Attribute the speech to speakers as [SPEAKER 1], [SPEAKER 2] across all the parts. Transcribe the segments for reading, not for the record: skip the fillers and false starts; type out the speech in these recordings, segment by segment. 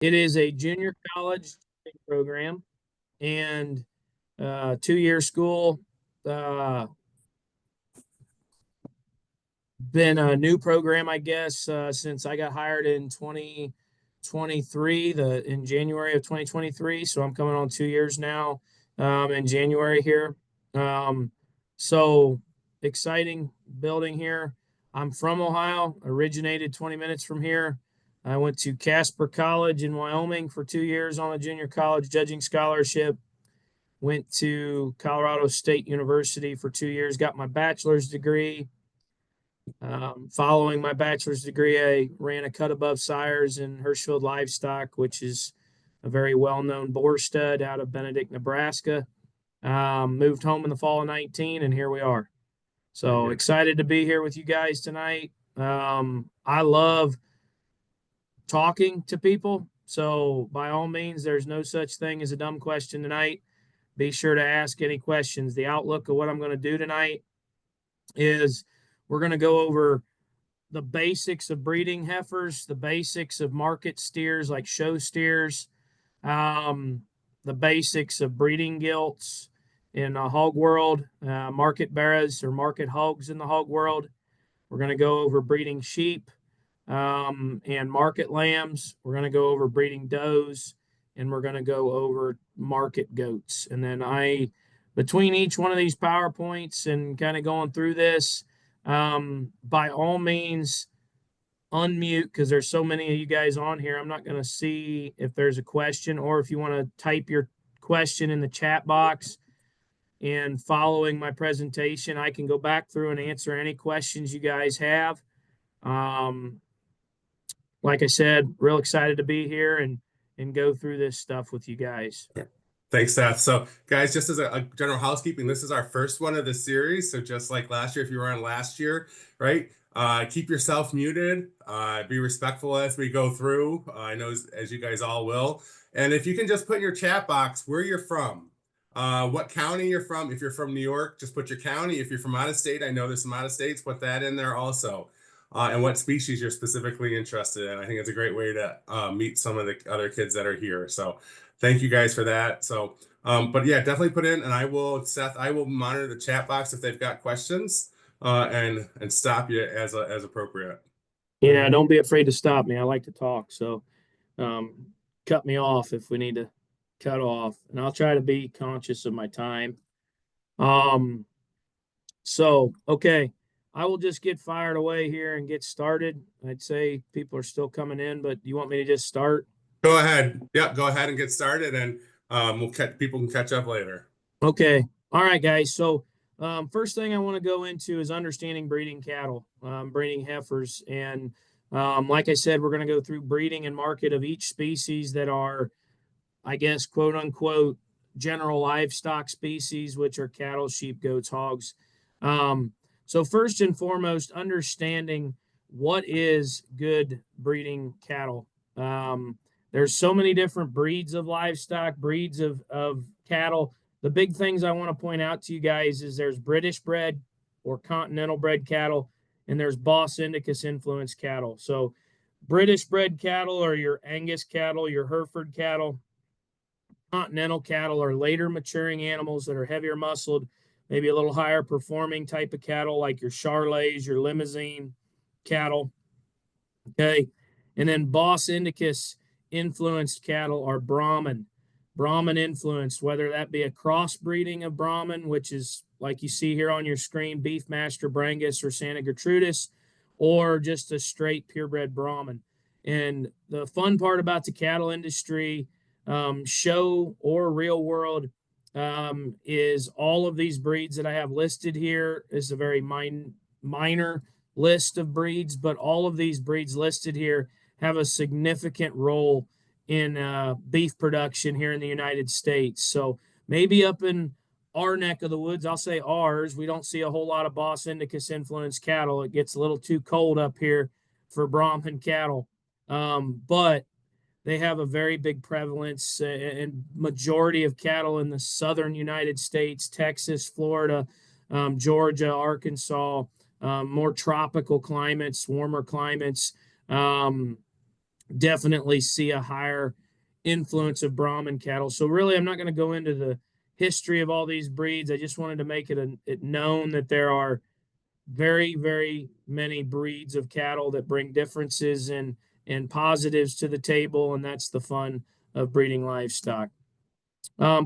[SPEAKER 1] It is a junior college program and 2-year school. Uh, been a new program, I guess, since I got hired in 2023, in January of 2023. So I'm coming on 2 years now, in January here. Um, so exciting building here. I'm from Ohio, originated 20 minutes from here. I went to Casper College in Wyoming for 2 years on a junior college judging scholarship. Went to Colorado State University for 2 years, got my bachelor's degree. Following my bachelor's degree, I ran a cut above sires in Hirschfield Livestock, which is a very well known boar stud out of Benedict, Nebraska. Moved home in the fall of 19, and here we are.
[SPEAKER 2] Very
[SPEAKER 1] So
[SPEAKER 2] good.
[SPEAKER 1] excited to be here with you guys tonight. I love talking to people. So, by all means, there's no such thing as a dumb question tonight. Be sure to ask any questions. The outlook of what I'm going to do tonight is we're going to go over the basics of breeding heifers, the basics of market steers like show steers, um, the basics of breeding gilts in the hog world, market barras or market hogs in the hog world. We're going to go over breeding sheep and market lambs. We're going to go over breeding does, and we're going to go over market goats. And then between each one of these PowerPoints and kind of going through this, by all means, unmute because there's so many of you guys on here. I'm not going to see if there's a question, or if you want to type your question in the chat box. And following my presentation, I can go back through and answer any questions you guys have. Like I said, real excited to be here and go through this stuff with you guys.
[SPEAKER 2] Thanks, Seth. So, guys, just as a general housekeeping, this is our first one of the series. So, just like last year, if you were on last year, right? Keep yourself muted. Be respectful as we go through. I know as you guys all will. And if you can just put in your chat box where you're from, what county you're from. If you're from New York, just put your county. If you're from out of state, I know there's some out of states, put that in there also. And what species you're specifically interested in. I think it's a great way to meet some of the other kids that are here. So, thank you guys for that. So, but yeah, definitely put in, and Seth, I will monitor the chat box if they've got questions, and stop you as appropriate.
[SPEAKER 1] Yeah, don't be afraid to stop me. I like to talk, so cut me off if we need to cut off, and I'll try to be conscious of my time. So okay, I will just get fired away here and get started. I'd say people are still coming in, but you want me to just start?
[SPEAKER 2] Go ahead. Yep, go ahead and get started, and people can catch up later.
[SPEAKER 1] Okay. All right, guys. So, first thing I want to go into is understanding breeding cattle, breeding heifers. And like I said, we're going to go through breeding and market of each species that are, I guess, quote unquote, general livestock species, which are cattle, sheep, goats, hogs. So, first and foremost, understanding what is good breeding cattle. There's so many different breeds of livestock, breeds of cattle. The big things I want to point out to you guys is there's British bred or continental bred cattle, and there's Bos Indicus influenced cattle. So, British bred cattle are your Angus cattle, your Hereford cattle. Continental cattle are later maturing animals that are heavier muscled, maybe a little higher performing type of cattle like your Charolais, your Limousin cattle. Okay. And then Bos Indicus influenced cattle are Brahman. Brahman influenced, whether that be a crossbreeding of Brahman, which is like you see here on your screen, Beefmaster Brangus or Santa Gertrudis, or just a straight purebred Brahman. And the fun part about the cattle industry, show or real world, is all of these breeds that I have listed here is a very minor list of breeds, but all of these breeds listed here have a significant role in beef production here in the United States. So maybe up in our neck of the woods, I'll say ours, we don't see a whole lot of Bos Indicus influenced cattle. It gets a little too cold up here for Brahman cattle. But they have a very big prevalence and majority of cattle in the southern United States, Texas, Florida, Georgia, Arkansas, more tropical climates, warmer climates. definitely see a higher influence of Brahman cattle. So really, I'm not going to go into the history of all these breeds. I just wanted to make it known that there are very, very many breeds of cattle that bring differences and positives to the table, and that's the fun of breeding livestock.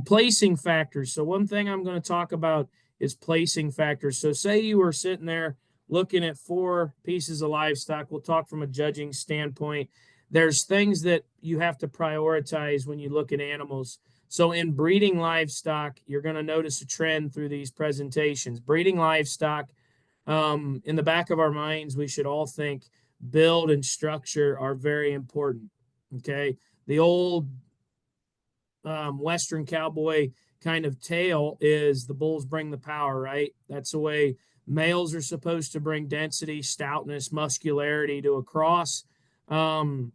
[SPEAKER 1] Placing factors. So one thing I'm going to talk about is placing factors. So say you were sitting there looking at 4 pieces of livestock. We'll talk from a judging standpoint. There's things that you have to prioritize when you look at animals. So in breeding livestock, you're going to notice a trend through these presentations. Breeding livestock, in the back of our minds, we should all think build and structure are very important. Okay. The old Western cowboy kind of tale is the bulls bring the power, right? That's the way males are supposed to bring density, stoutness, muscularity to a cross, um,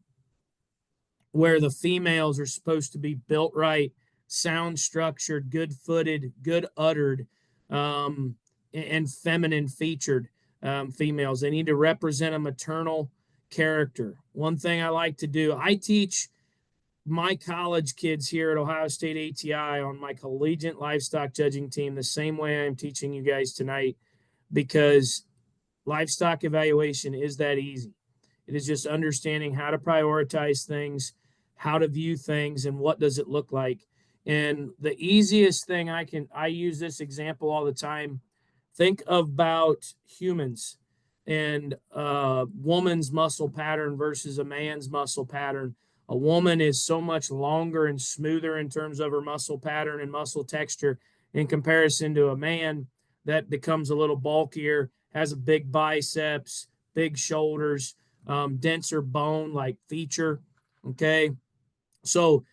[SPEAKER 1] where the females are supposed to be built right, sound structured, good footed, good uddered, and feminine featured females. They need to represent a maternal character. One thing I like to do, I teach my college kids here at Ohio State ATI on my collegiate livestock judging team the same way I'm teaching you guys tonight, because livestock evaluation is that easy. It is just understanding how to prioritize things, how to view things, and what does it look like. And the easiest thing I use this example all the time. Think about humans and a woman's muscle pattern versus a man's muscle pattern. A woman is so much longer and smoother in terms of her muscle pattern and muscle texture in comparison to a man that becomes a little bulkier, has a big biceps, big shoulders, denser bone like feature. Okay. So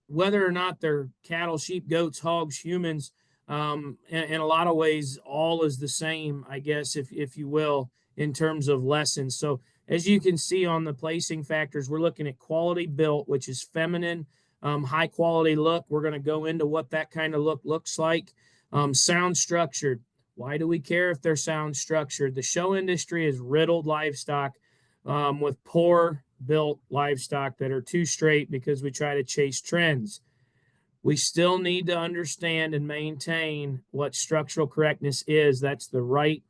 [SPEAKER 1] whether or not they're cattle, sheep, goats, hogs, humans, in a lot of ways, all is the same, I guess, if you will, in terms of lessons. So as you can see on the placing factors, we're looking at quality built, which is feminine, high quality look. We're going to go into what that kind of look looks like. Sound structured. Why do we care if they're sound structured? The show industry is riddled livestock with poor built livestock that are too straight because we try to chase trends. We still need to understand and maintain what structural correctness is. That's the right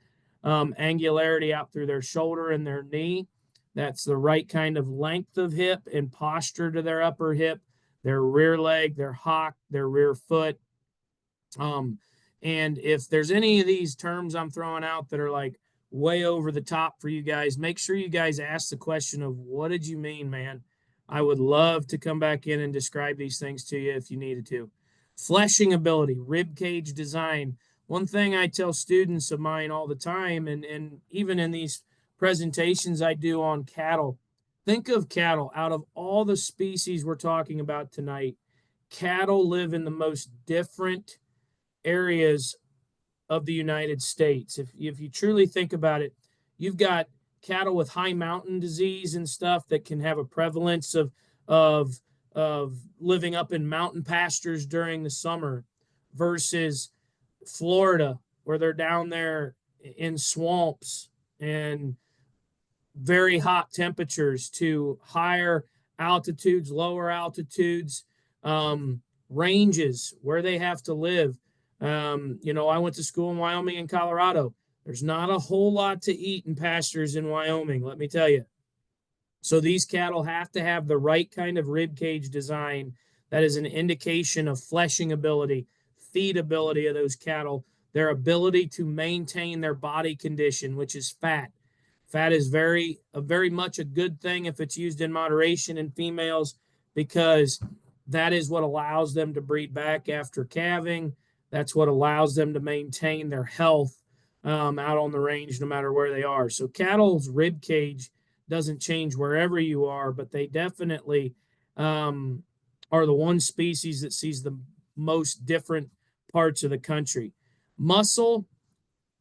[SPEAKER 1] angularity out through their shoulder and their knee. That's the right kind of length of hip and posture to their upper hip, their rear leg, their hock, their rear foot. Um, and if there's any of these terms I'm throwing out that are like way over the top for you guys, make sure you guys ask the question of what did you mean, man? I would love to come back in and describe these things to you if you needed to. Fleshing ability, rib cage design. One thing I tell students of mine all the time, and even in these presentations I do on cattle, think of cattle out of all the species we're talking about tonight. Cattle live in the most different areas of the United States. If you truly think about it, you've got cattle with high mountain disease and stuff that can have a prevalence of of living up in mountain pastures during the summer versus Florida, where they're down there in swamps and very hot temperatures to higher altitudes, lower altitudes, ranges where they have to live. I went to school in Wyoming and Colorado. There's not a whole lot to eat in pastures in Wyoming, let me tell you. So these cattle have to have the right kind of rib cage design that is an indication of fleshing ability, feed ability of those cattle, their ability to maintain their body condition, which is fat. Fat is very much a good thing if it's used in moderation in females, because that is what allows them to breed back after calving. That's what allows them to maintain their health out on the range, no matter where they are. So cattle's rib cage doesn't change wherever you are, but they definitely are the one species that sees the most different parts of the country. Muscle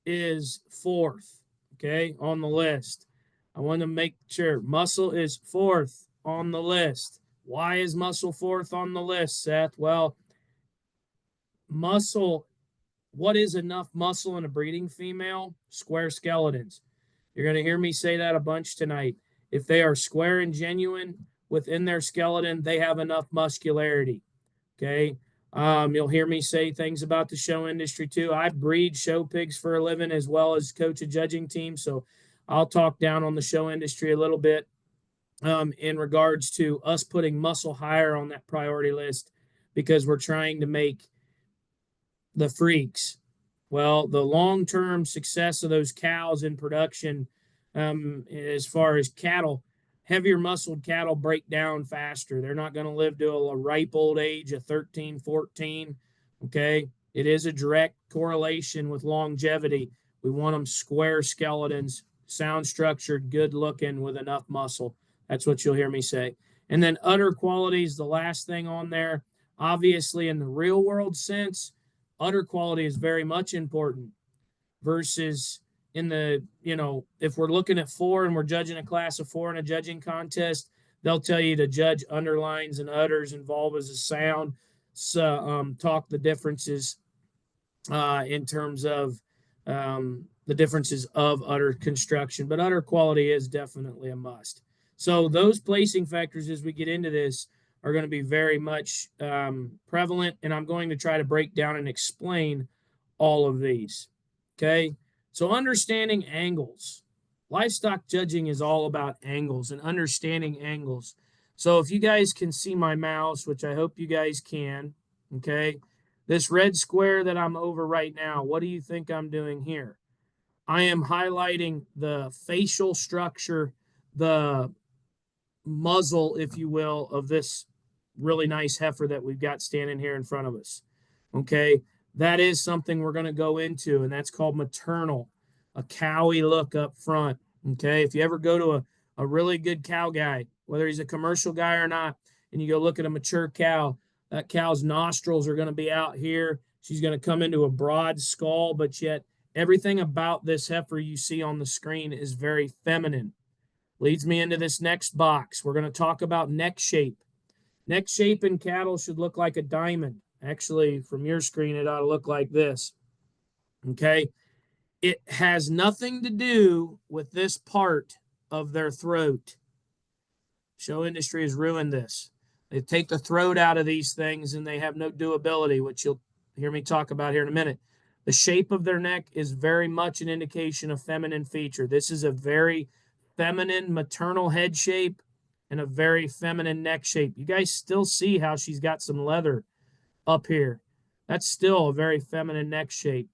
[SPEAKER 1] is fourth, okay, on the list. I want to make sure muscle is fourth on the list. Why is muscle fourth on the list, Seth? Well, muscle, what is enough muscle in a breeding female? Square skeletons. You're going to hear me say that a bunch tonight. If they are square and genuine, within their skeleton, they have enough muscularity. Okay. You'll hear me say things about the show industry too. I breed show pigs for a living as well as coach a judging team. So I'll talk down on the show industry a little bit in regards to us putting muscle higher on that priority list because we're trying to make the freaks. Well, the long term success of those cows in production, as far as cattle, heavier muscled cattle break down faster. They're not going to live to a ripe old age of 13, 14. Okay. It is a direct correlation with longevity. We want them square skeletons, sound structured, good looking with enough muscle. That's what you'll hear me say. And then udder quality is the last thing on there. Obviously, in the real world sense, udder quality is very much important versus in the, if we're looking at 4 and we're judging a class of 4 in a judging contest, they'll tell you to judge underlines and udders and vulvas as sound. So, talk the differences in terms of the differences of udder construction, but udder quality is definitely a must. So those placing factors as we get into this are going to be very much prevalent, and I'm going to try to break down and explain all of these. Okay, so understanding angles. Livestock judging is all about angles and understanding angles. So if you guys can see my mouse, which I hope you guys can, okay, this red square that I'm over right now, what do you think I'm doing here? I am highlighting the facial structure, the muzzle, if you will, of this really nice heifer that we've got standing here in front of us. Okay, that is something we're going to go into, and that's called maternal, a cowy look up front. Okay, if you ever go to a really good cow guy, whether he's a commercial guy or not, and you go look at a mature cow, that cow's nostrils are going to be out here. She's going to come into a broad skull, but yet everything about this heifer you see on the screen is very feminine. Leads me into this next box. We're going to talk about neck shape. Neck shape in cattle should look like a diamond. Actually, from your screen, it ought to look like this. Okay. It has nothing to do with this part of their throat. Show industry has ruined this. They take the throat out of these things and they have no doability, which you'll hear me talk about here in a minute. The shape of their neck is very much an indication of feminine feature. This is a very feminine maternal head shape and a very feminine neck shape. You guys still see how she's got some leather up here. That's still a very feminine neck shape.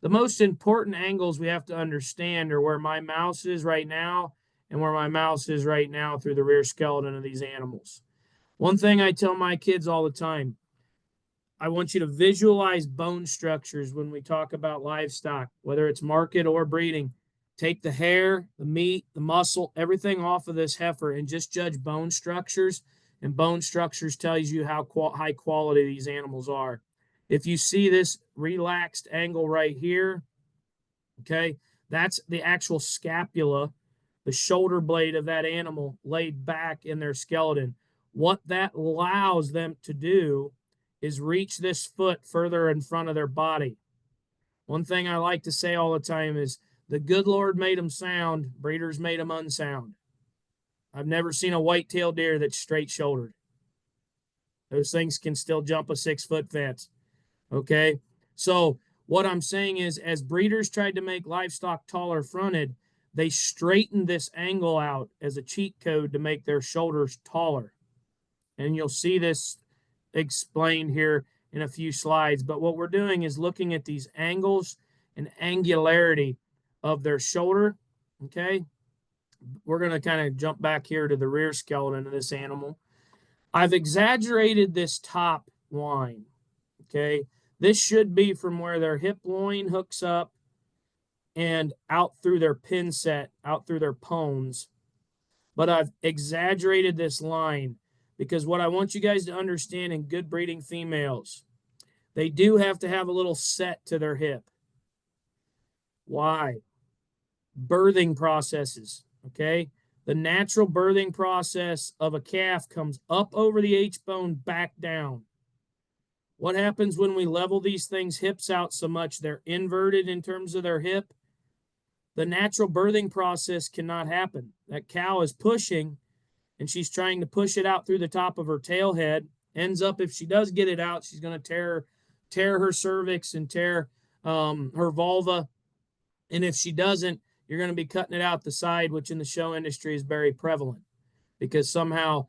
[SPEAKER 1] The most important angles we have to understand are where my mouse is right now and where my mouse is right now through the rear skeleton of these animals. One thing I tell my kids all the time, I want you to visualize bone structures when we talk about livestock, whether it's market or breeding. Take the hair, the meat, the muscle, everything off of this heifer and just judge bone structures. And bone structures tells you how high quality these animals are. If you see this relaxed angle right here, okay, that's the actual scapula, the shoulder blade of that animal laid back in their skeleton. What that allows them to do is reach this foot further in front of their body. One thing I like to say all the time is the good Lord made them sound, breeders made them unsound. I've never seen a white-tailed deer that's straight-shouldered. Those things can still jump a 6-foot fence. Okay, so what I'm saying is, as breeders tried to make livestock taller fronted, they straightened this angle out as a cheat code to make their shoulders taller. And you'll see this explained here in a few slides. But what we're doing is looking at these angles and angularity of their shoulder. Okay, we're going to kind of jump back here to the rear skeleton of this animal. I've exaggerated this top line. Okay, this should be from where their hip loin hooks up and out through their pin set, out through their pones. But I've exaggerated this line because what I want you guys to understand in good breeding females, they do have to have a little set to their hip. Why? Birthing processes, okay? The natural birthing process of a calf comes up over the H-bone, back down. What happens when we level these things hips out so much they're inverted in terms of their hip? The natural birthing process cannot happen. That cow is pushing, and she's trying to push it out through the top of her tail head. Ends up, if she does get it out, she's going to tear her cervix and tear her vulva. And if she doesn't, you're going to be cutting it out the side, which in the show industry is very prevalent because somehow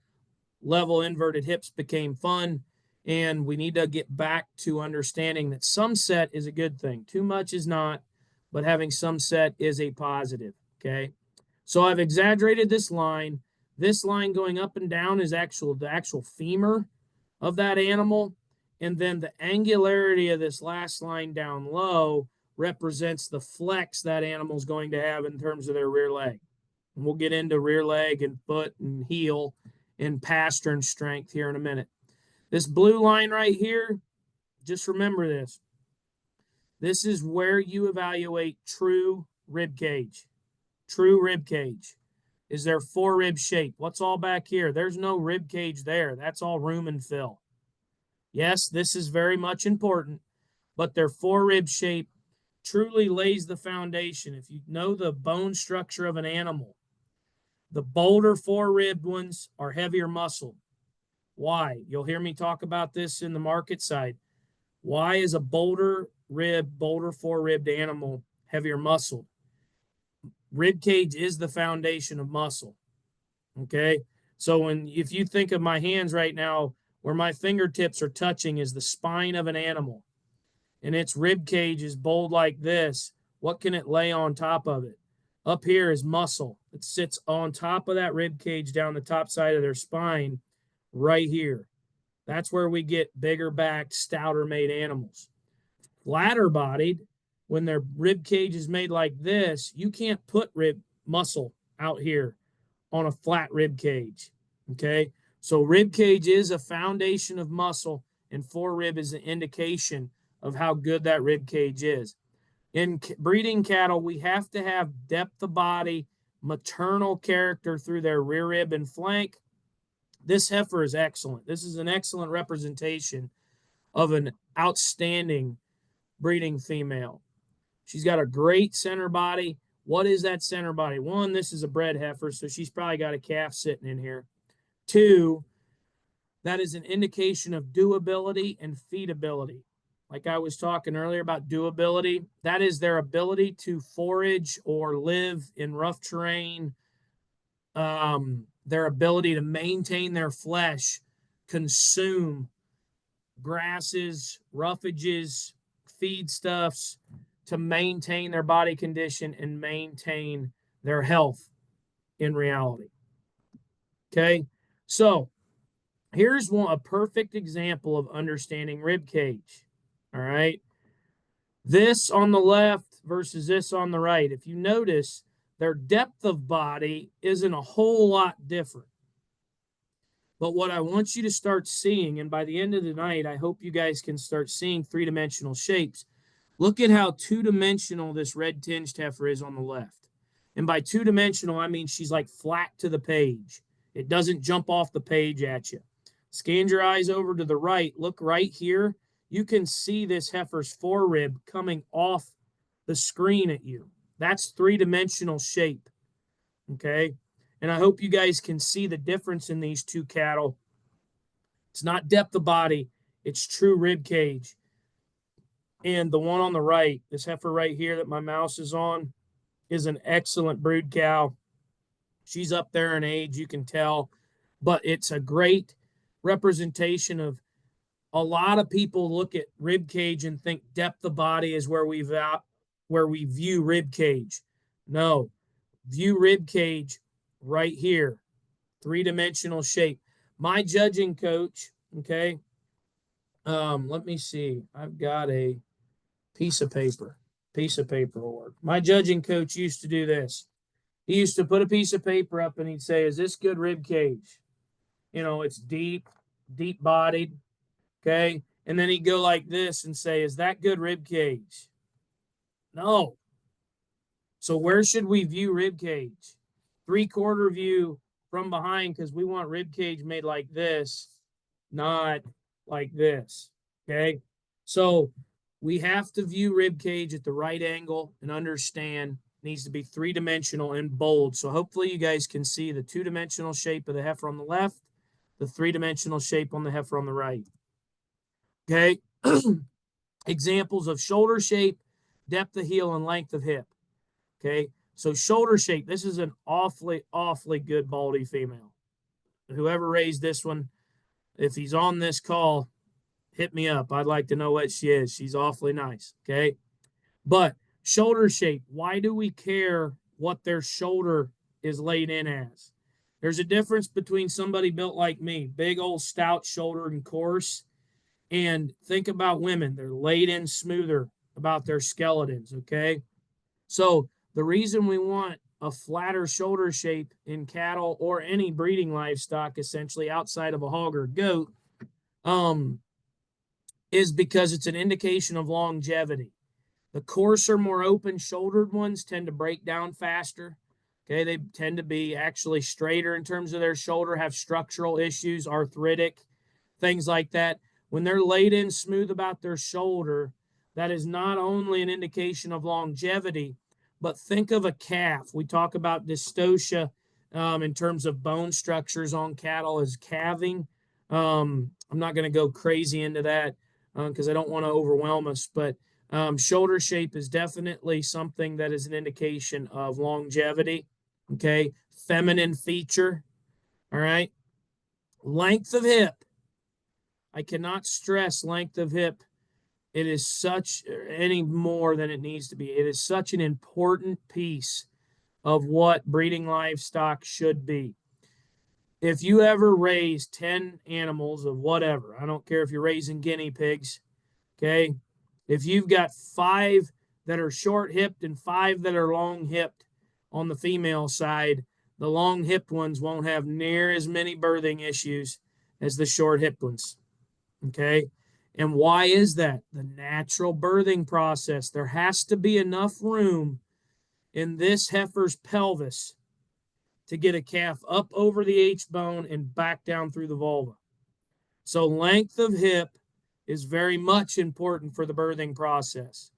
[SPEAKER 1] level inverted hips became fun. And we need to get back to understanding that some set is a good thing. Too much is not, but having some set is a positive. Okay. So I've exaggerated this line. This line going up and down is the actual femur of that animal. And then the angularity of this last line down low represents the flex that animal's going to have in terms of their rear leg. And we'll get into rear leg and foot and heel and pastern strength here in a minute. This blue line right here, just remember this. This is where you evaluate true rib cage. True rib cage is their forerib shape. What's all back here? There's no rib cage there. That's all room and fill. Yes, this is very much important, but their forerib shape truly lays the foundation. If you know the bone structure of an animal, the bolder four-ribbed ones are heavier muscle. Why? You'll hear me talk about this in the market side. Why is a bolder four-ribbed animal heavier muscle? Rib cage is the foundation of muscle. Okay? So if you think of my hands right now, where my fingertips are touching is the spine of an animal, and its rib cage is bowled like this, what can it lay on top of it? Up here is muscle. It sits on top of that rib cage down the top side of their spine right here. That's where we get bigger backed, stouter made animals. Flatter bodied, when their rib cage is made like this, you can't put rib muscle out here on a flat rib cage. Okay. So rib cage is a foundation of muscle, and forerib is an indication of how good that rib cage is. In breeding cattle, we have to have depth of body, maternal character through their rear rib and flank. This heifer is excellent. This is an excellent representation of an outstanding breeding female. She's got a great center body. What is that center body? One, this is a bred heifer, so she's probably got a calf sitting in here. Two, that is an indication of doability and feedability. Like I was talking earlier about doability, that is their ability to forage or live in rough terrain, their ability to maintain their flesh, consume grasses, roughages, feedstuffs, to maintain their body condition and maintain their health in reality. Okay, so here's a perfect example of understanding rib cage. All right, this on the left versus this on the right. If you notice, their depth of body isn't a whole lot different. But what I want you to start seeing, and by the end of the night, I hope you guys can start seeing three-dimensional shapes. Look at how two-dimensional this red-tinged heifer is on the left. And by two-dimensional, I mean she's like flat to the page. It doesn't jump off the page at you. Scan your eyes over to the right. Look right here. You can see this heifer's forerib coming off the screen at you. That's three-dimensional shape. Okay? And I hope you guys can see the difference in these two cattle. It's not depth of body. It's true rib cage. And the one on the right, this heifer right here that my mouse is on, is an excellent brood cow. She's up there in age, you can tell. But it's a great representation of a lot of people look at rib cage and think depth of body is where we view rib cage. No, view rib cage right here, three-dimensional shape. My judging coach, okay, let me see. I've got a piece of paper will work. My judging coach used to do this. He used to put a piece of paper up and he'd say, is this good rib cage? You know, it's deep bodied, okay? And then he'd go like this and say, is that good rib cage? No. So where should we view rib cage? 3/4 view from behind, because we want rib cage made like this, not like this, okay? So we have to view rib cage at the right angle and understand needs to be three-dimensional and bold. So hopefully you guys can see the two-dimensional shape of the heifer on the left, the three-dimensional shape on the heifer on the right. Okay. Examples of shoulder shape, depth of heel, and length of hip. Okay. So shoulder shape, this is an awfully, awfully good baldy female. Whoever raised this one, if he's on this call, hit me up. I'd like to know what she is. She's awfully nice. Okay. But shoulder shape, why do we care what their shoulder is laid in as? There's a difference between somebody built like me, big old stout shoulder and coarse, and think about women. They're laid in smoother about their skeletons. Okay. So the reason we want a flatter shoulder shape in cattle or any breeding livestock, essentially outside of a hog or goat, is because it's an indication of longevity. The coarser, more open-shouldered ones tend to break down faster. Okay, they tend to be actually straighter in terms of their shoulder, have structural issues, arthritic, things like that. When they're laid in smooth about their shoulder, that is not only an indication of longevity, but think of a calf. We talk about dystocia in terms of bone structures on cattle as calving. I'm not going to go crazy into that because I don't want to overwhelm us, but shoulder shape is definitely something that is an indication of longevity. Okay. Feminine feature. All right. Length of hip. I cannot stress length of hip. It is such any more than it needs to be. It is such an important piece of what breeding livestock should be. If you ever raise 10 animals of whatever, I don't care if you're raising guinea pigs, okay? If you've got 5 that are short hipped and 5 that are long hipped on the female side, the long hipped ones won't have near as many birthing issues as the short hipped ones. Okay. And why is that? The natural birthing process. There has to be enough room in this heifer's pelvis to get a calf up over the H bone and back down through the vulva. So length of hip is very much important for the birthing process.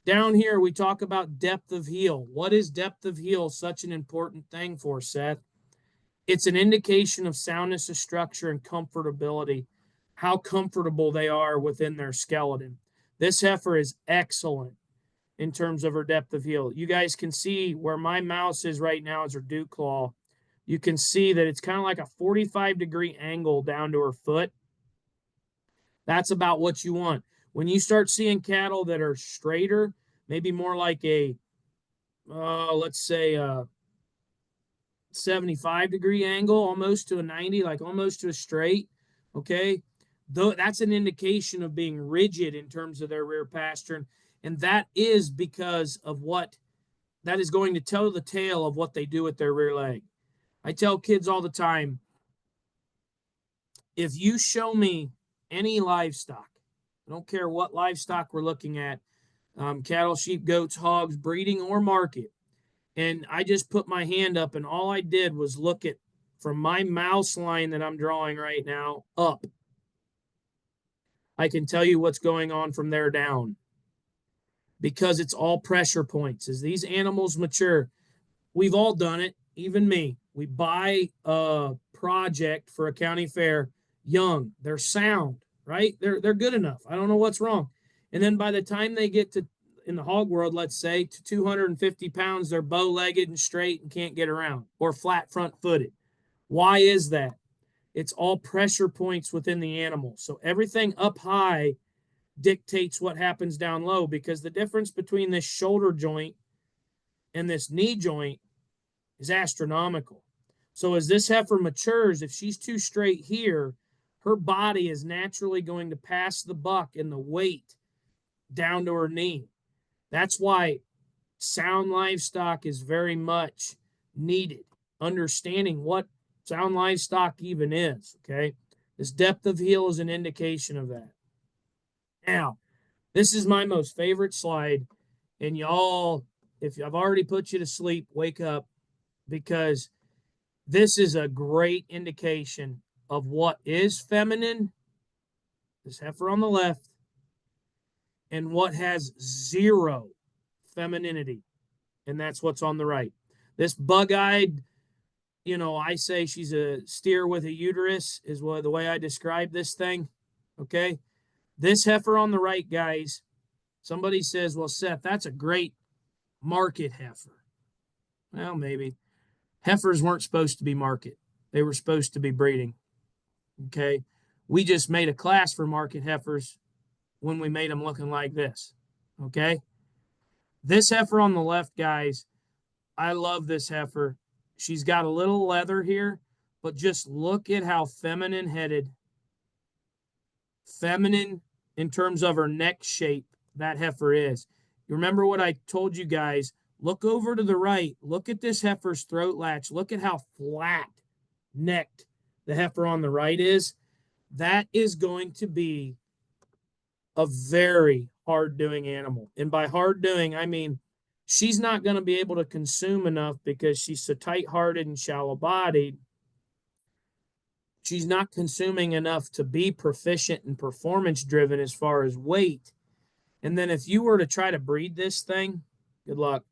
[SPEAKER 1] Down here, we talk about depth of heel. What is depth of heel such an important thing for, Seth? It's an indication of soundness of structure and comfortability, how comfortable they are within their skeleton. This heifer is excellent in terms of her depth of heel. You guys can see where my mouse is right now is her dew claw. You can see that it's kind of like a 45-degree angle down to her foot. That's about what you want. When you start seeing cattle that are straighter, maybe more like a, let's say, 75-degree angle, almost to a 90, like almost to a straight, okay? Though that's an indication of being rigid in terms of their rear pastern. And that is because of what that is going to tell the tale of what they do with their rear leg. I tell kids all the time, if you show me any livestock, I don't care what livestock we're looking at, cattle, sheep, goats, hogs, breeding or market, and I just put my hand up and all I did was look at from my mouse line that I'm drawing right now up. I can tell you what's going on from there down because it's all pressure points. As these animals mature, we've all done it, even me. We buy a project for a county fair young. They're sound, right? They're good enough. I don't know what's wrong. And then by the time they get to in the hog world, let's say, to 250 pounds, they're bow-legged and straight and can't get around or flat front-footed. Why is that? It's all pressure points within the animal. So everything up high dictates what happens down low because the difference between this shoulder joint and this knee joint is astronomical. So as this heifer matures, if she's too straight here, her body is naturally going to pass the buck and the weight down to her knee. That's why sound livestock is very much needed. Understanding what sound livestock even is, okay? This depth of heel is an indication of that. Now, this is my most favorite slide, and y'all, if I've already put you to sleep, wake up because this is a great indication of what is feminine, this heifer on the left, and what has zero femininity. and that's what's on the right. This bug-eyed, I say she's a steer with a uterus is the way I describe this thing. Okay. This heifer on the right, guys, somebody says, well, Seth, that's a great market heifer. Well, maybe. Heifers weren't supposed to be market. They were supposed to be breeding. Okay. We just made a class for market heifers when we made them looking like this. Okay. This heifer on the left, guys, I love this heifer. She's got a little leather here, but just look at how feminine headed, feminine in terms of her neck shape that heifer is. You remember what I told you guys? Look over to the right. Look at this heifer's throat latch. Look at how flat necked the heifer on the right is. That is going to be a very hard doing animal. And by hard doing, I mean she's not going to be able to consume enough because she's so tight hearted and shallow bodied. She's not consuming enough to be proficient and performance driven as far as weight. And then if you were to try to breed this thing, good luck.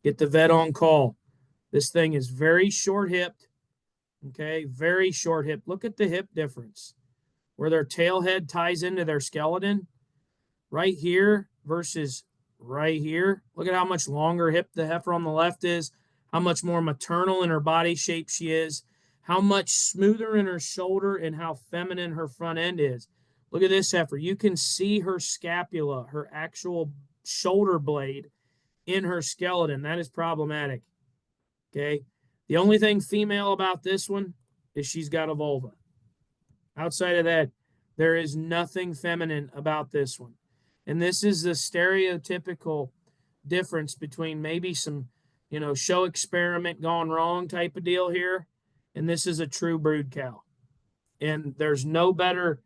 [SPEAKER 1] Get the vet on call. This thing is very short hipped. Okay, very short hip. Look at the hip difference where their tail head ties into their skeleton right here versus right here. Look at how much longer hip the heifer on the left is, how much more maternal in her body shape she is, how much smoother in her shoulder, and how feminine her front end is. Look at this heifer. You can see her scapula, her actual shoulder blade in her skeleton. That is problematic. Okay. The only thing female about this one is she's got a vulva. Outside of that, there is nothing feminine about this one. And this is the stereotypical difference between maybe some, show experiment gone wrong type of deal here. And this is a true brood cow. And there's no better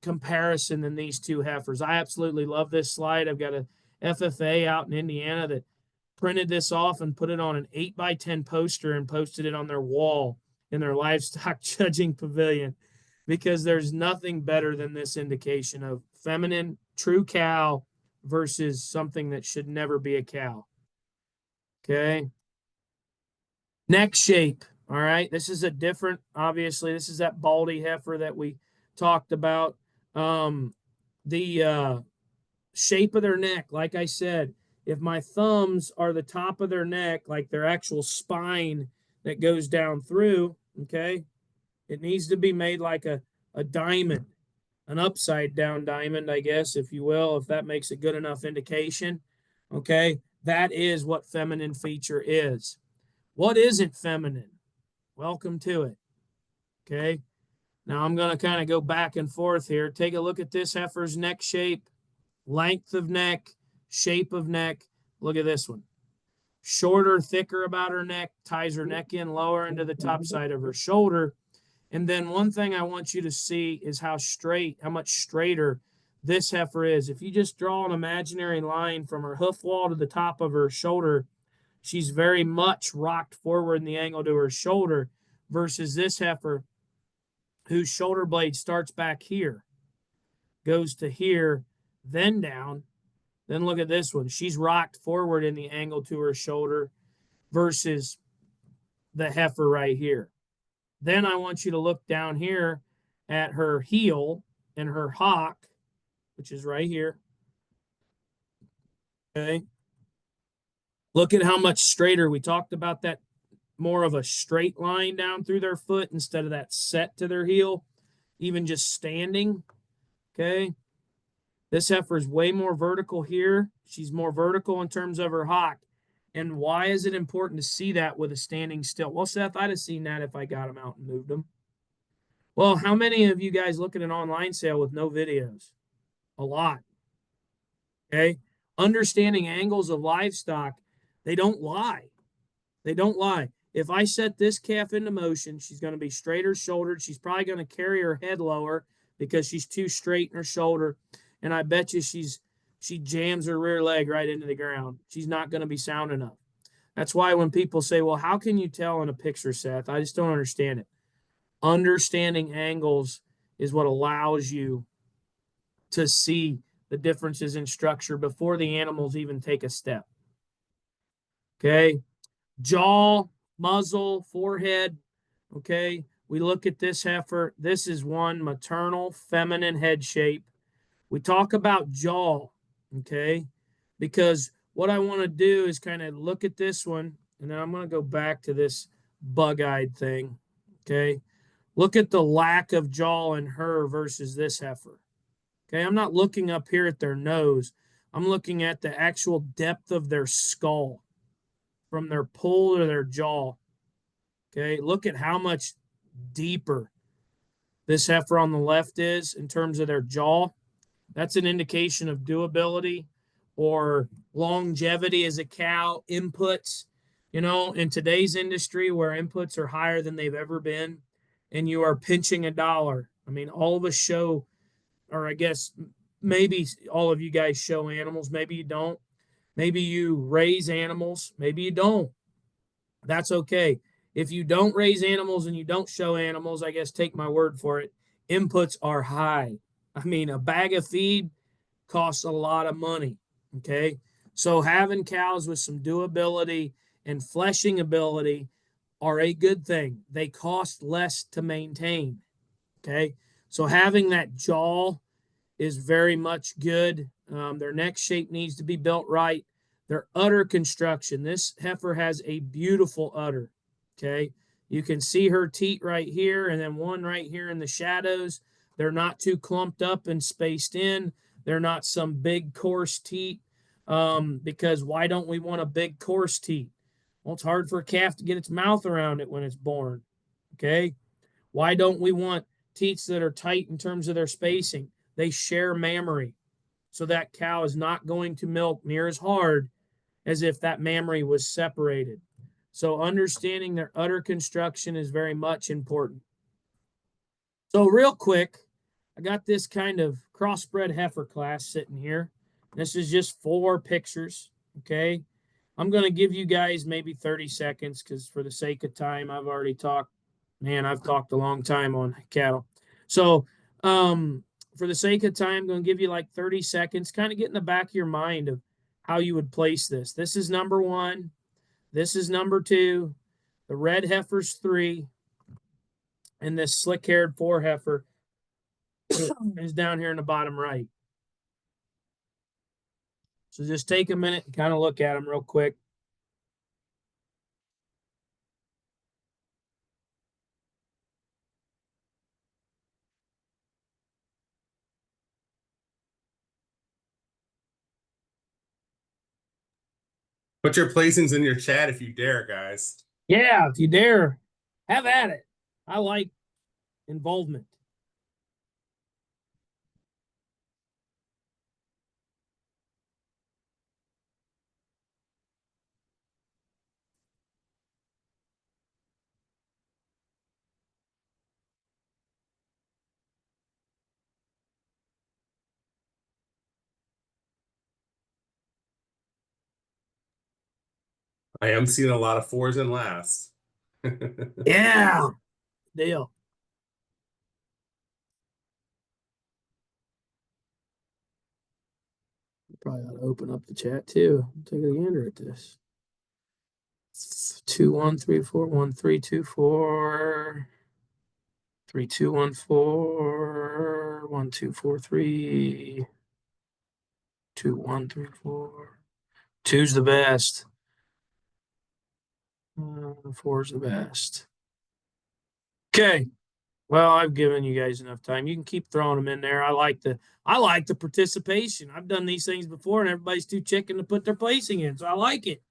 [SPEAKER 1] comparison than these two heifers. I absolutely love this slide. I've got a FFA out in Indiana that printed this off and put it on an 8x10 poster and posted it on their wall in their livestock judging pavilion, because there's nothing better than this indication of feminine, true cow versus something that should never be a cow. Okay. Neck shape. All right. This is a different, obviously, this is that baldy heifer that we talked about. The shape of their neck, like I said, if my thumbs are the top of their neck, like their actual spine that goes down through, okay, it needs to be made like a diamond, an upside down diamond, I guess, if you will, if that makes a good enough indication. Okay, that is what feminine feature is. What isn't feminine? Welcome to it. Okay, now I'm going to kind of go back and forth here. Take a look at this heifer's neck shape, length of neck, shape of neck. Look at this one. Shorter, thicker about her neck, ties her neck in lower into the top side of her shoulder. And then one thing I want you to see is how much straighter this heifer is. If you just draw an imaginary line from her hoof wall to the top of her shoulder, she's very much rocked forward in the angle to her shoulder versus this heifer whose shoulder blade starts back here, goes to here, then down. Then look at this one. She's rocked forward in the angle to her shoulder versus the heifer right here. Then I want you to look down here at her heel and her hock, which is right here. Okay. Look at how much straighter. We talked about that, more of a straight line down through their foot instead of that set to their heel, even just standing. Okay. This heifer is way more vertical here. She's more vertical in terms of her hock. And why is it important to see that with a standing still? Well, Seth, I'd have seen that if I got them out and moved them. Well, how many of you guys look at an online sale with no videos? A lot. Okay. Understanding angles of livestock, they don't lie. They don't lie. If I set this calf into motion, she's going to be straighter shouldered. She's probably going to carry her head lower because she's too straight in her shoulder. And I bet you she jams her rear leg right into the ground. She's not going to be sound enough. That's why when people say, well, how can you tell in a picture, Seth? I just don't understand it. Understanding angles is what allows you to see the differences in structure before the animals even take a step. Okay. Jaw, muzzle, forehead. Okay. We look at this heifer. This is one maternal, feminine head shape. We talk about jaw. Okay. Because what I want to do is kind of look at this one, and then I'm going to go back to this bug-eyed thing. Okay. Look at the lack of jaw in her versus this heifer. Okay. I'm not looking up here at their nose. I'm looking at the actual depth of their skull from their poll to their jaw. Okay. Look at how much deeper this heifer on the left is in terms of their jaw. That's an indication of doability or longevity as a cow, inputs. You know, in today's industry where inputs are higher than they've ever been and you are pinching a dollar. I mean, all of us show, or I guess maybe all of you guys show animals, maybe you don't. Maybe you raise animals, maybe you don't. That's okay. If you don't raise animals and you don't show animals, I guess take my word for it, inputs are high. I mean, a bag of feed costs a lot of money. Okay. So having cows with some doability and fleshing ability are a good thing. They cost less to maintain. Okay. So having that jaw is very much good. Their neck shape needs to be built right. Their udder construction. This heifer has a beautiful udder. Okay. You can see her teat right here and then one right here in the shadows. They're not too clumped up and spaced in. They're not some big coarse teat. Because why don't we want a big coarse teat? Well, it's hard for a calf to get its mouth around it when it's born. Okay. Why don't we want teats that are tight in terms of their spacing? They share mammary. So that cow is not going to milk near as hard as if that mammary was separated. So understanding their udder construction is very much important. So real quick, I got this kind of crossbred heifer class sitting here. This is just 4 pictures. Okay. I'm going to give you guys maybe 30 seconds because for the sake of time, I've already talked. Man, I've talked a long time on cattle. So for the sake of time, I'm going to give you like 30 seconds, kind of get in the back of your mind of how you would place this. This is number 1. This is number 2. The red heifer's 3. And this slick-haired 4 heifer is down here in the bottom right. So just take a minute and kind of look at them real quick.
[SPEAKER 2] Put your placings in your chat if you dare, guys.
[SPEAKER 1] Yeah, if you dare, have at it. I like involvement.
[SPEAKER 2] I am seeing a lot of 4s and last.
[SPEAKER 1] Yeah, deal. Probably ought to open up the chat too. Take a gander at this. 2 1 3 4 1 3 2 4 3 2 1 4 1 2 4 3 2 1 3 4. 2's the best. 4's the best. Okay. Well, I've given you guys enough time. You can keep throwing them in there. I like the participation. I've done these things before, and everybody's too chicken to put their placing in. So I like it.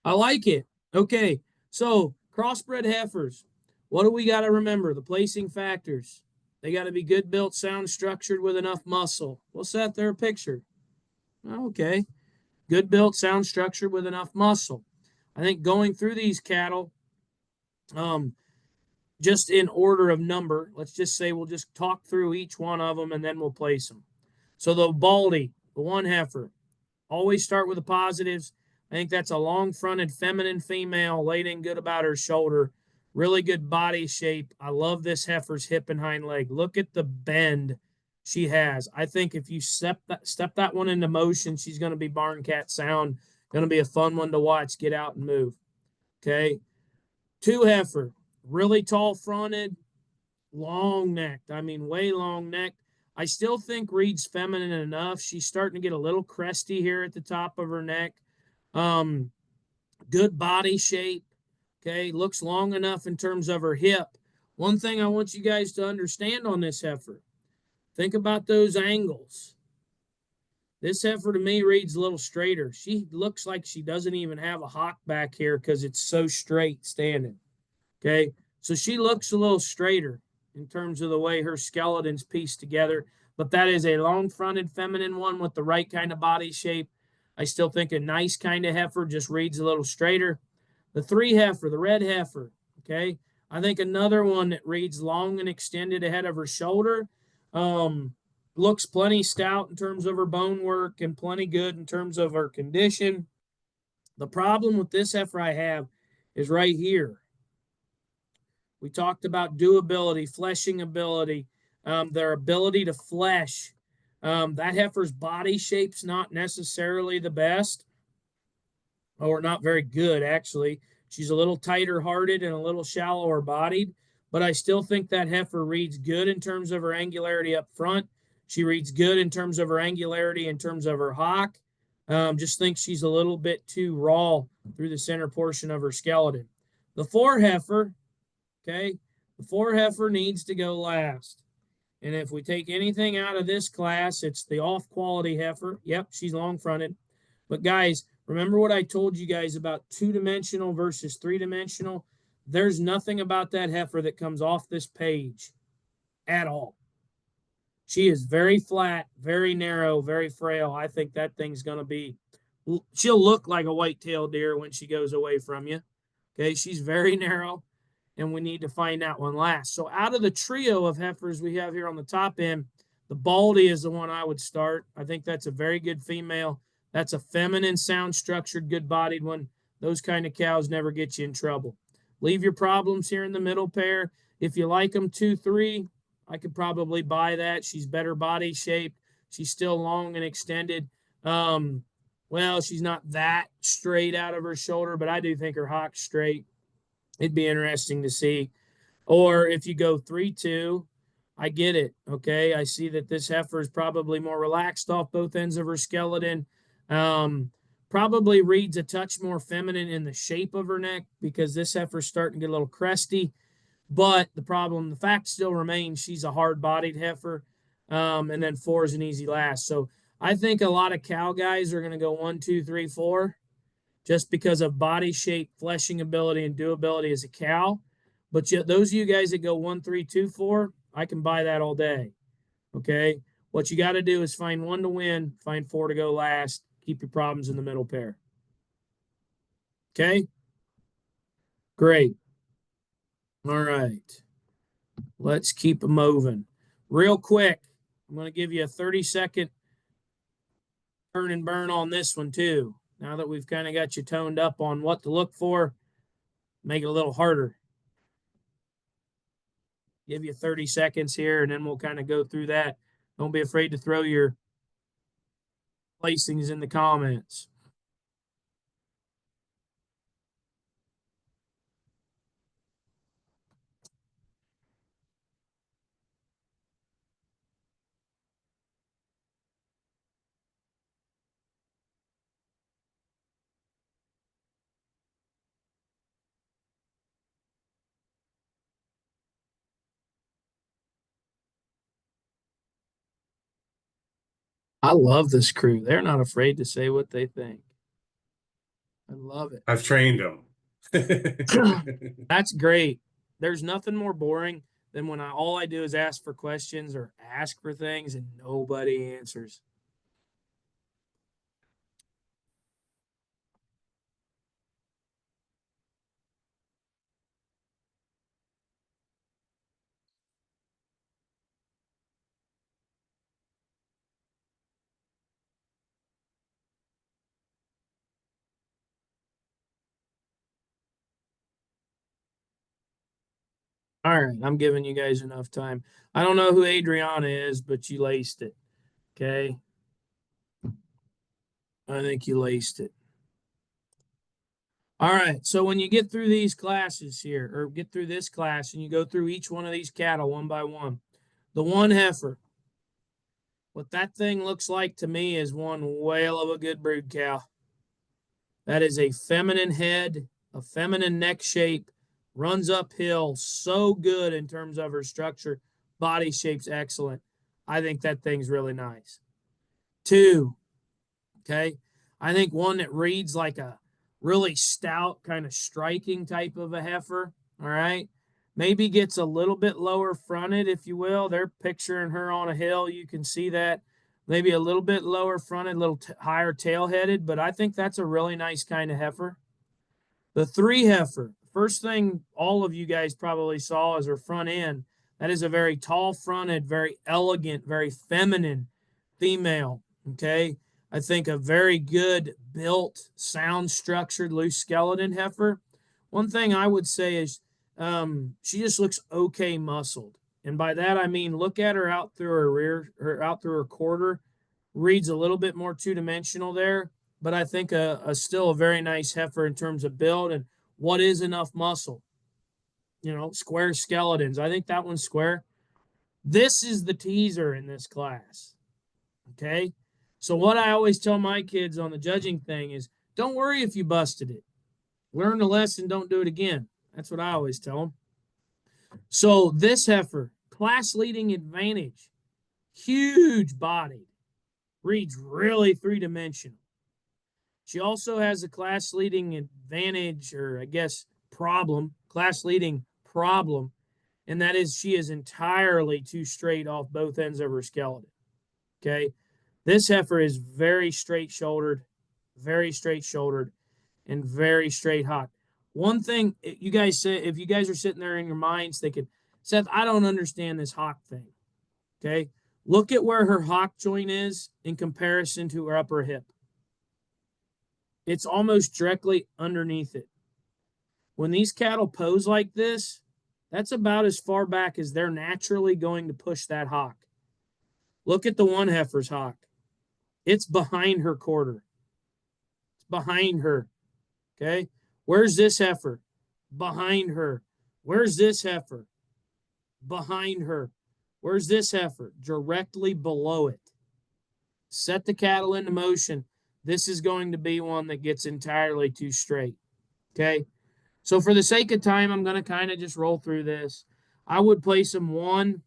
[SPEAKER 1] I like it. Okay. So crossbred heifers. What do we got to remember? The placing factors. They got to be good built, sound structured with enough muscle. What's that there picture? Okay. Good built, sound structured with enough muscle. I think going through these cattle, just in order of number, let's just say we'll just talk through each one of them and then we'll place them. So the Baldy, the 1 heifer, always start with the positives. I think that's a long fronted feminine female, laid in good about her shoulder, really good body shape. I love this heifer's hip and hind leg. Look at the bend she has. I think if you step that one into motion, she's going to be barn cat sound Going to be a fun one to watch. Get out and move. Okay. 2 heifer, really tall fronted, long necked. I mean, way long necked. I still think Reed's feminine enough. She's starting to get a little cresty here at the top of her neck. Good body shape. Okay. Looks long enough in terms of her hip. One thing I want you guys to understand on this heifer, think about those angles. This heifer to me reads a little straighter. She looks like she doesn't even have a hock back here because it's so straight standing. Okay. So she looks a little straighter in terms of the way her skeleton's pieced together. But that is a long fronted feminine one with the right kind of body shape. I still think a nice kind of heifer just reads a little straighter. The 3 heifer, the red heifer. Okay. I think another one that reads long and extended ahead of her shoulder. Looks plenty stout in terms of her bone work and plenty good in terms of her condition. The problem with this heifer I have is right here. We talked about doability, fleshing ability, their ability to flesh. That heifer's body shape's not necessarily the best, or not very good, actually. She's a little tighter hearted and a little shallower bodied, but I still think that heifer reads good in terms of her angularity up front. She reads good in terms of her angularity, in terms of her hock. Just think she's a little bit too raw through the center portion of her skeleton. The 4 heifer, okay, the 4 heifer needs to go last. And if we take anything out of this class, it's the off quality heifer. Yep, she's long fronted. But guys, remember what I told you guys about 2-dimensional versus 3-dimensional? There's nothing about that heifer that comes off this page at all. She is very flat, very narrow, very frail. I think that thing's going to be, she'll look like a white-tailed deer when she goes away from you. Okay, she's very narrow, and we need to find that one last. So out of the trio of heifers we have here on the top end, the Baldy is the one I would start. I think that's a very good female. That's a feminine, sound-structured, good-bodied one. Those kind of cows never get you in trouble. Leave your problems here in the middle pair. If you like them 2-3, I could probably buy that. She's better body shape. She's still long and extended. Well, she's not that straight out of her shoulder, but I do think her hock's straight. It'd be interesting to see. Or if you go 3-2, I get it. Okay. I see that this heifer is probably more relaxed off both ends of her skeleton. Probably reads a touch more feminine in the shape of her neck because this heifer's starting to get a little cresty. But the fact still remains, she's a hard-bodied heifer. And then 4 is an easy last. So I think a lot of cow guys are going to go 1, 2, 3, 4, just because of body shape, fleshing ability, and doability as a cow. But those of you guys that go 1, 3, 2, 4, I can buy that all day. Okay. What you got to do is find 1 to win, find 4 to go last. Keep your problems in the middle pair. Okay. Great. All right. Let's keep moving. Real quick, I'm going to give you a 30-second turn and burn on this one, too. Now that we've kind of got you toned up on what to look for, make it a little harder. Give you 30 seconds here, and then we'll kind of go through that. Don't be afraid to throw your placings in the comments. I love this crew. They're not afraid to say what they think. I love it.
[SPEAKER 2] I've trained them.
[SPEAKER 1] That's great. There's nothing more boring than when all I do is ask for questions or ask for things and nobody answers. All right, I'm giving you guys enough time. I don't know who Adriana is, but you laced it. Okay. I think you laced it. All right. So when you get through these classes here, or get through this class, and you go through each one of these cattle one by one, the one heifer, what that thing looks like to me is one whale of a good brood cow. That is a feminine head, a feminine neck shape, runs uphill, so good in terms of her structure. Body shape's excellent. I think that thing's really nice. Two, okay. I think one that reads like a really stout, kind of striking type of a heifer. All right. Maybe gets a little bit lower fronted, if you will. They're picturing her on a hill. You can see that. Maybe a little bit lower fronted, a little higher tail headed, but I think that's a really nice kind of heifer. The three heifer, first thing all of you guys probably saw is her front end. That is a very tall fronted, very elegant, very feminine female. Okay. I think a very good built, sound structured, loose skeleton heifer. One thing I would say is she just looks okay muscled. And by that I mean look at her out through her rear, her out through her quarter. Reads a little bit more two-dimensional there, but I think a still a very nice heifer in terms of build and what is enough muscle. Square skeletons. I think that one's square. This is the teaser in this class. Okay. So what I always tell my kids on the judging thing is don't worry if you busted it. Learn the lesson, don't do it again. That's what I always tell them. So this heifer, class leading advantage, huge body, reads really three-dimensional. She also has a class leading advantage, or I guess problem, class leading problem, and that is she is entirely too straight off both ends of her skeleton. Okay. This heifer is very straight shouldered, and very straight hock. One thing you guys say, if you guys are sitting there in your minds thinking, Seth, I don't understand this hock thing. Okay. Look at where her hock joint is in comparison to her upper hip. It's almost directly underneath it. When these cattle pose like this, that's about as far back as they're naturally going to push that hock. Look at the one heifer's hock. It's behind her quarter. It's behind her. Okay. Where's this heifer? Behind her. Where's this heifer? Behind her. Where's this heifer? Directly below it. Set the cattle into motion. This is going to be one that gets entirely too straight. Okay. So for the sake of time, I'm going to kind of just roll through this. I would place them 1,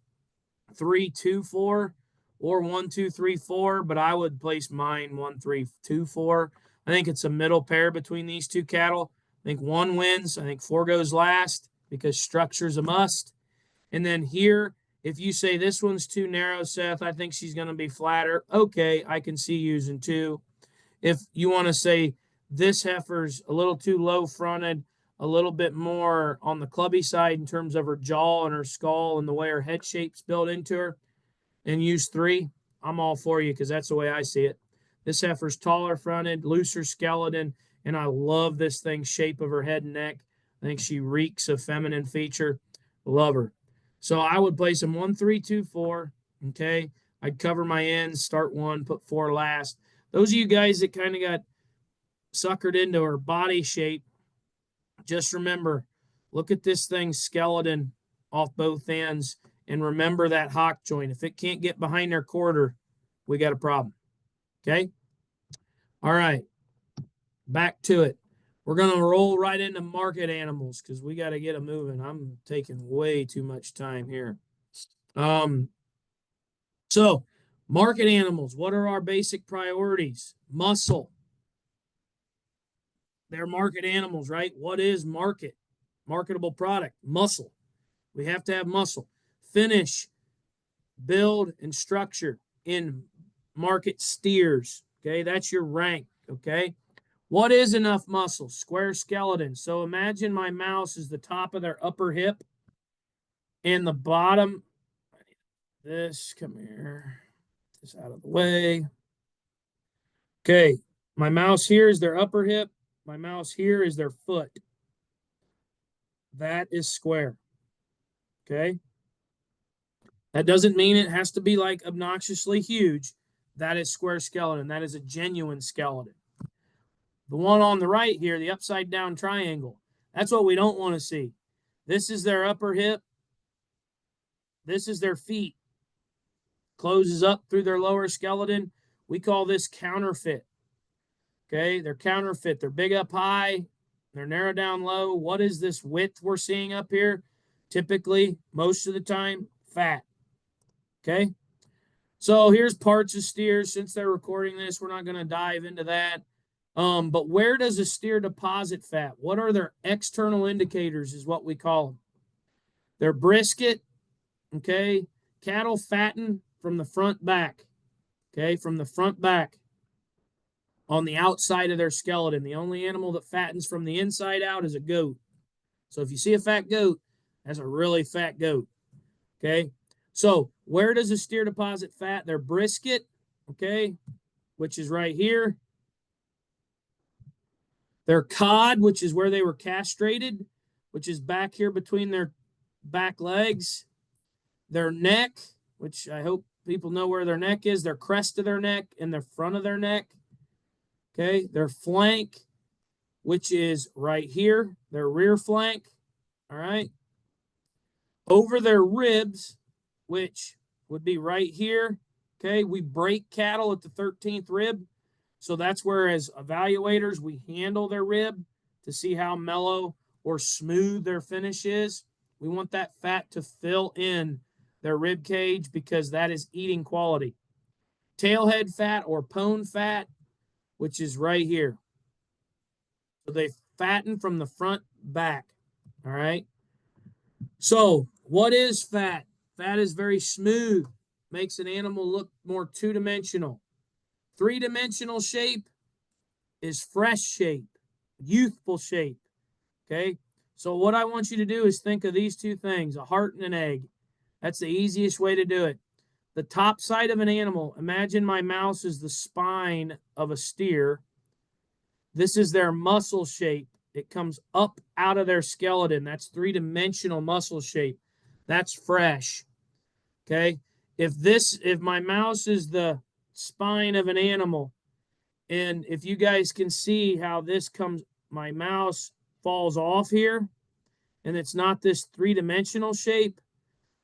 [SPEAKER 1] 3, 2, 4, or 1, 2, 3, 4, but I would place mine 1, 3, 2, 4. I think it's a middle pair between these two cattle. I think 1 wins. I think 4 goes last because structure's a must. And then here, if you say this one's too narrow, Seth, I think she's going to be flatter. Okay, I can see using 2. If you want to say this heifer's a little too low fronted, a little bit more on the clubby side in terms of her jaw and her skull and the way her head shape's built into her, and use 3, I'm all for you because that's the way I see it. This heifer's taller fronted, looser skeleton, and I love this thing's shape of her head and neck. I think she reeks of feminine feature. Love her. So I would place them 1, 3, 2, 4. Okay. I'd cover my ends, start 1, put 4 last. Those of you guys that kind of got suckered into her body shape, just remember, look at this thing's skeleton off both ends and remember that hock joint. If it can't get behind their quarter, we got a problem. Okay. All right. Back to it. We're going to roll right into market animals because we got to get them moving. I'm taking way too much time here. So market animals, what are our basic priorities? Muscle. They're market animals, right? What is market? Marketable product, muscle. We have to have muscle. Finish, build, and structure in market steers. Okay, that's your rank. Okay, what is enough muscle? Square skeleton. So imagine my mouse is the top of their upper hip and the bottom. This, come here. This out of the way. Okay, my mouse here is their upper hip. My mouse here is their foot. That is square. Okay. That doesn't mean it has to be like obnoxiously huge. That is square skeleton. That is a genuine skeleton. The one on the right here, the upside down triangle, that's what we don't want to see. This is their upper hip. This is their feet. Closes up through their lower skeleton. We call this counterfeit. Okay, they're counterfeit. They're big up high. They're narrow down low. What is this width we're seeing up here? Typically, most of the time, fat. Okay, so here's parts of steers. Since they're recording this, we're not going to dive into that. But where does a steer deposit fat? What are their external indicators is what we call them. Their brisket, okay? Cattle fatten from the front back, okay? From the front back on the outside of their skeleton. The only animal that fattens from the inside out is a goat. So if you see a fat goat, that's a really fat goat, okay? So where does a steer deposit fat? Their brisket, okay, which is right here. Their cod, which is where they were castrated, which is back here between their back legs. Their neck, which I hope people know where their neck is, their crest of their neck and the front of their neck. Okay, their flank, which is right here, their rear flank. All right. Over their ribs, which would be right here. Okay, we break cattle at the 13th rib. So that's where, as evaluators, we handle their rib to see how mellow or smooth their finish is. We want that fat to fill in their rib cage because that is eating quality. Tailhead fat or pone fat, which is right here. So they fatten from the front back. All right. So what is fat? Fat is very smooth, makes an animal look more two-dimensional. Three-dimensional shape is fresh shape, youthful shape. Okay. So what I want you to do is think of these two things, a heart and an egg. That's the easiest way to do it. The top side of an animal, imagine my mouse is the spine of a steer. This is their muscle shape. It comes up out of their skeleton. That's three-dimensional muscle shape. That's fresh. Okay. If my mouse is the spine of an animal, and if you guys can see how this comes, my mouse falls off here, and it's not this three-dimensional shape,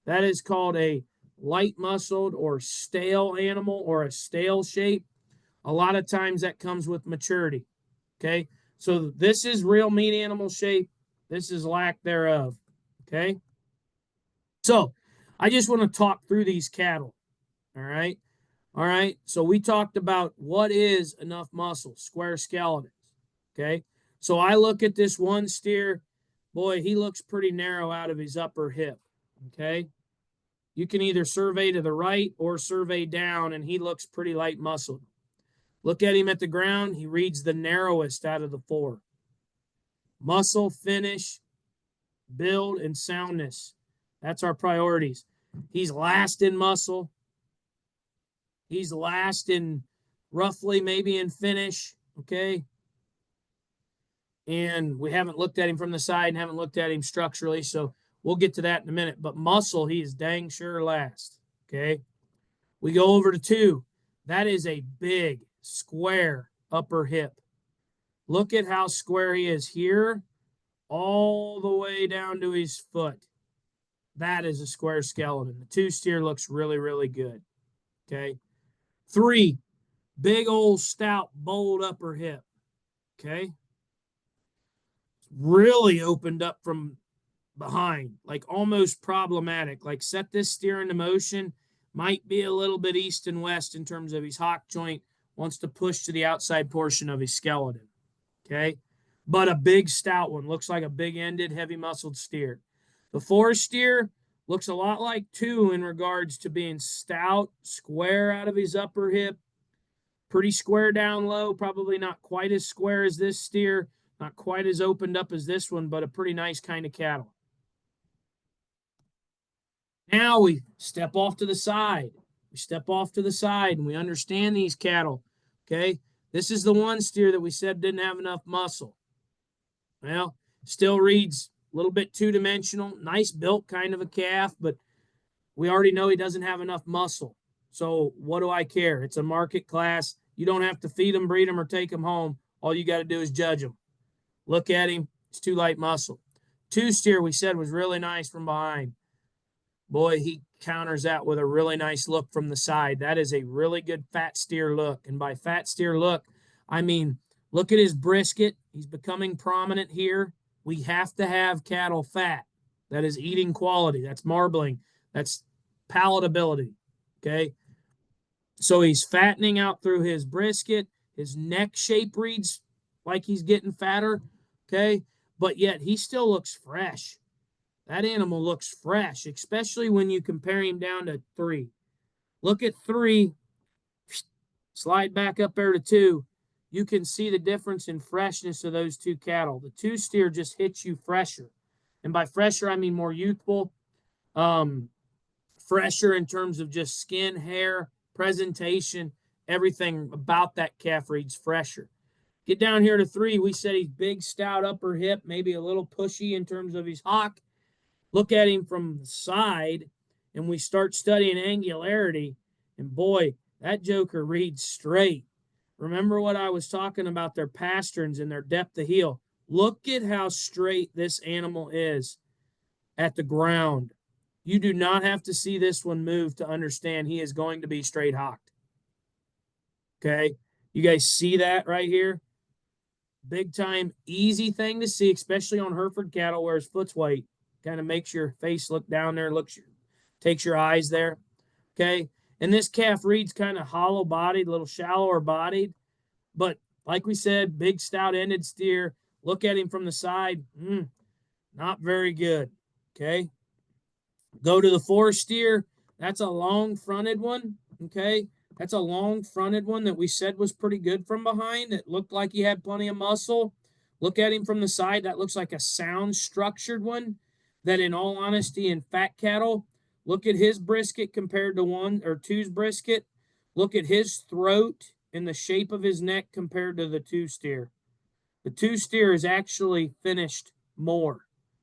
[SPEAKER 1] that is called a light muscled or stale animal or a stale shape. A lot of times that comes with maturity. Okay. So this is real meat animal shape. This is lack thereof. Okay. So I just want to talk through these cattle. All right. All right. So we talked about what is enough muscle, square skeletons. Okay. So I look at this one steer. Boy, he looks pretty narrow out of his upper hip. Okay. You can either survey to the right or survey down, and he looks pretty light muscled. Look at him at the ground. He reads the narrowest out of the four. Muscle, finish, build, and soundness. That's our priorities. He's last in muscle. He's last in roughly maybe in finish. Okay. And we haven't looked at him from the side and haven't looked at him structurally. So we'll get to that in a minute. But muscle, he is dang sure last. Okay. We go over to 2. That is a big, square upper hip. Look at how square he is here, all the way down to his foot. That is a square skeleton. The 2 steer looks really, really good. Okay. 3, big old stout, bold upper hip. Okay. Really opened up from behind, like almost problematic. Like set this steer into motion, might be a little bit east and west in terms of his hock joint, wants to push to the outside portion of his skeleton. Okay. But a big stout one, looks like a big ended, heavy muscled steer. The 4 steer looks a lot like 2 in regards to being stout, square out of his upper hip, pretty square down low, probably not quite as square as this steer, not quite as opened up as this one, but a pretty nice kind of cattle. Now we step off to the side. We step off to the side and we understand these cattle. Okay. This is the one steer that we said didn't have enough muscle. Well, still reads a little bit two-dimensional, nice built kind of a calf, but we already know he doesn't have enough muscle. So what do I care? It's a market class. You don't have to feed him, breed him, or take him home. All you got to do is judge him. Look at him. It's too light muscle. Two steer, we said, was really nice from behind. Boy, he counters that with a really nice look from the side. That is a really good fat steer look. And by fat steer look, I mean, look at his brisket. He's becoming prominent here. We have to have cattle fat. That is eating quality. That's marbling. That's palatability. Okay. So he's fattening out through his brisket. His neck shape reads like he's getting fatter. Okay. But yet he still looks fresh. That animal looks fresh, especially when you compare him down to 3. Look at 3, slide back up there to 2. You can see the difference in freshness of those two cattle. The 2 steer just hits you fresher. And by fresher, I mean more youthful, fresher in terms of just skin, hair, presentation, everything about that calf reads fresher. Get down here to 3. We said he's big, stout upper hip, maybe a little pushy in terms of his hock. Look at him from the side, and we start studying angularity, and boy, that joker reads straight. Remember what I was talking about, their pasterns and their depth of heel. Look at how straight this animal is at the ground. You do not have to see this one move to understand he is going to be straight hocked. Okay, you guys see that right here? Big time, easy thing to see, especially on Hereford cattle where his foot's white. Kind of makes your face look down there, takes your eyes there. Okay. And this calf reads kind of hollow bodied, a little shallower bodied. But like we said, big stout ended steer. Look at him from the side. Not very good. Okay. Go to the 4 steer. That's a long fronted one. Okay. That's a long fronted one that we said was pretty good from behind. It looked like he had plenty of muscle. Look at him from the side. That looks like a sound structured one. That in all honesty, in fat cattle, look at his brisket compared to 1 or 2's brisket. Look at his throat and the shape of his neck compared to the 2 steer. The 2 steer is actually finished more.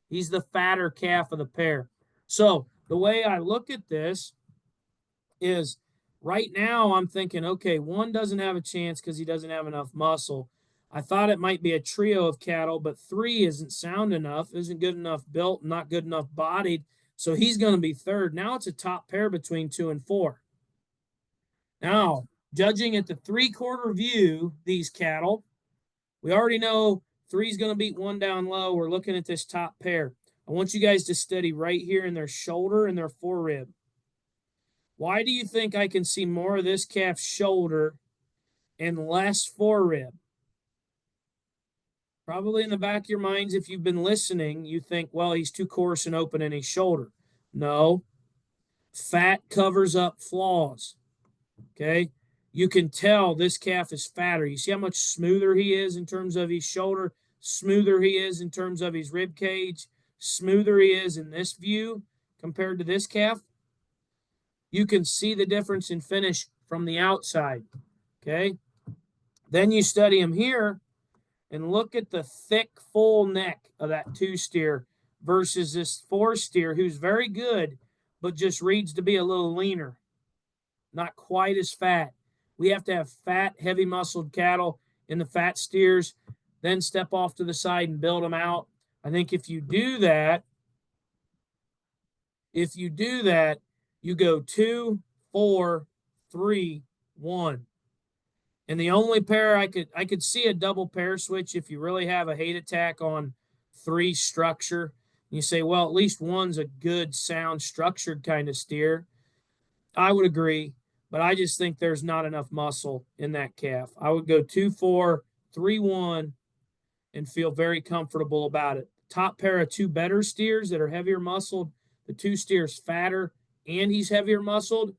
[SPEAKER 1] He's the fatter calf of the pair. So the way I look at this is right now I'm thinking, okay, 1 doesn't have a chance because he doesn't have enough muscle. I thought it might be a trio of cattle, but 3 isn't sound enough, isn't good enough built, not good enough bodied. So he's going to be 3rd. Now it's a top pair between 2 and 4. Now, judging at the 3/4 view, these cattle, we already know 3 is going to beat 1 down low. We're looking at this top pair. I want you guys to study right here in their shoulder and their forerib. Why do you think I can see more of this calf's shoulder and less forerib? Probably in the back of your minds, if you've been listening, you think, well, he's too coarse and open in his shoulder. No. Fat covers up flaws. Okay? You can tell this calf is fatter. You see how much smoother he is in terms of his shoulder, smoother he is in terms of his rib cage, smoother he is in this view compared to this calf. You can see the difference in finish from the outside. Okay? Then you study him here. And look at the thick, full neck of that 2 steer versus this 4 steer, who's very good, but just reads to be a little leaner, not quite as fat. We have to have fat, heavy muscled cattle in the fat steers, then step off to the side and build them out. I think if you do that, you go 2, 4, 3, 1. And the only pair I could see a double pair switch if you really have a hate attack on 3 structure. You say, well, at least 1's a good, sound, structured kind of steer. I would agree, but I just think there's not enough muscle in that calf. I would go 2, 4, 3, 1, and feel very comfortable about it. Top pair of 2 better steers that are heavier muscled. The 2 steers fatter and he's heavier muscled.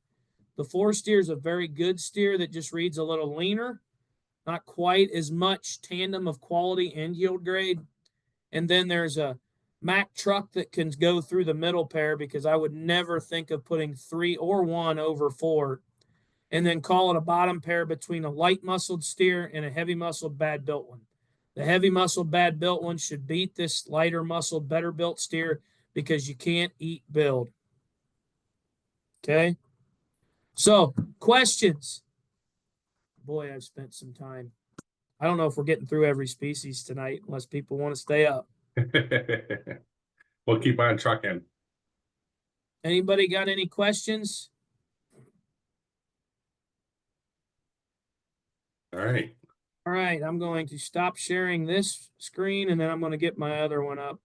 [SPEAKER 1] The 4 steer is a very good steer that just reads a little leaner, not quite as much tandem of quality and yield grade. And then there's a Mack truck that can go through the middle pair because I would never think of putting 3 or 1 over 4 and then call it a bottom pair between a light muscled steer and a heavy muscled bad built one. The heavy muscled bad built one should beat this lighter muscled better built steer because you can't eat build. Okay. So, questions. Boy, I've spent some time. I don't know if we're getting through every species tonight, unless people want to stay up.
[SPEAKER 2] We'll keep on trucking.
[SPEAKER 1] Anybody got any questions?
[SPEAKER 2] All right.
[SPEAKER 1] All right, I'm going to stop sharing this screen and then I'm going to get my other one up.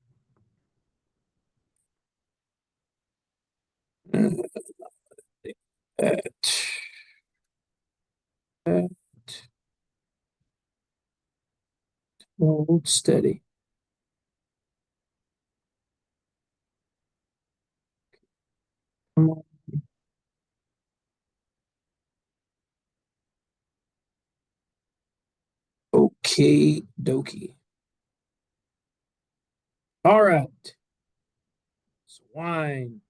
[SPEAKER 1] Hold steady. Come on. Okay, dokie. All right. Swine.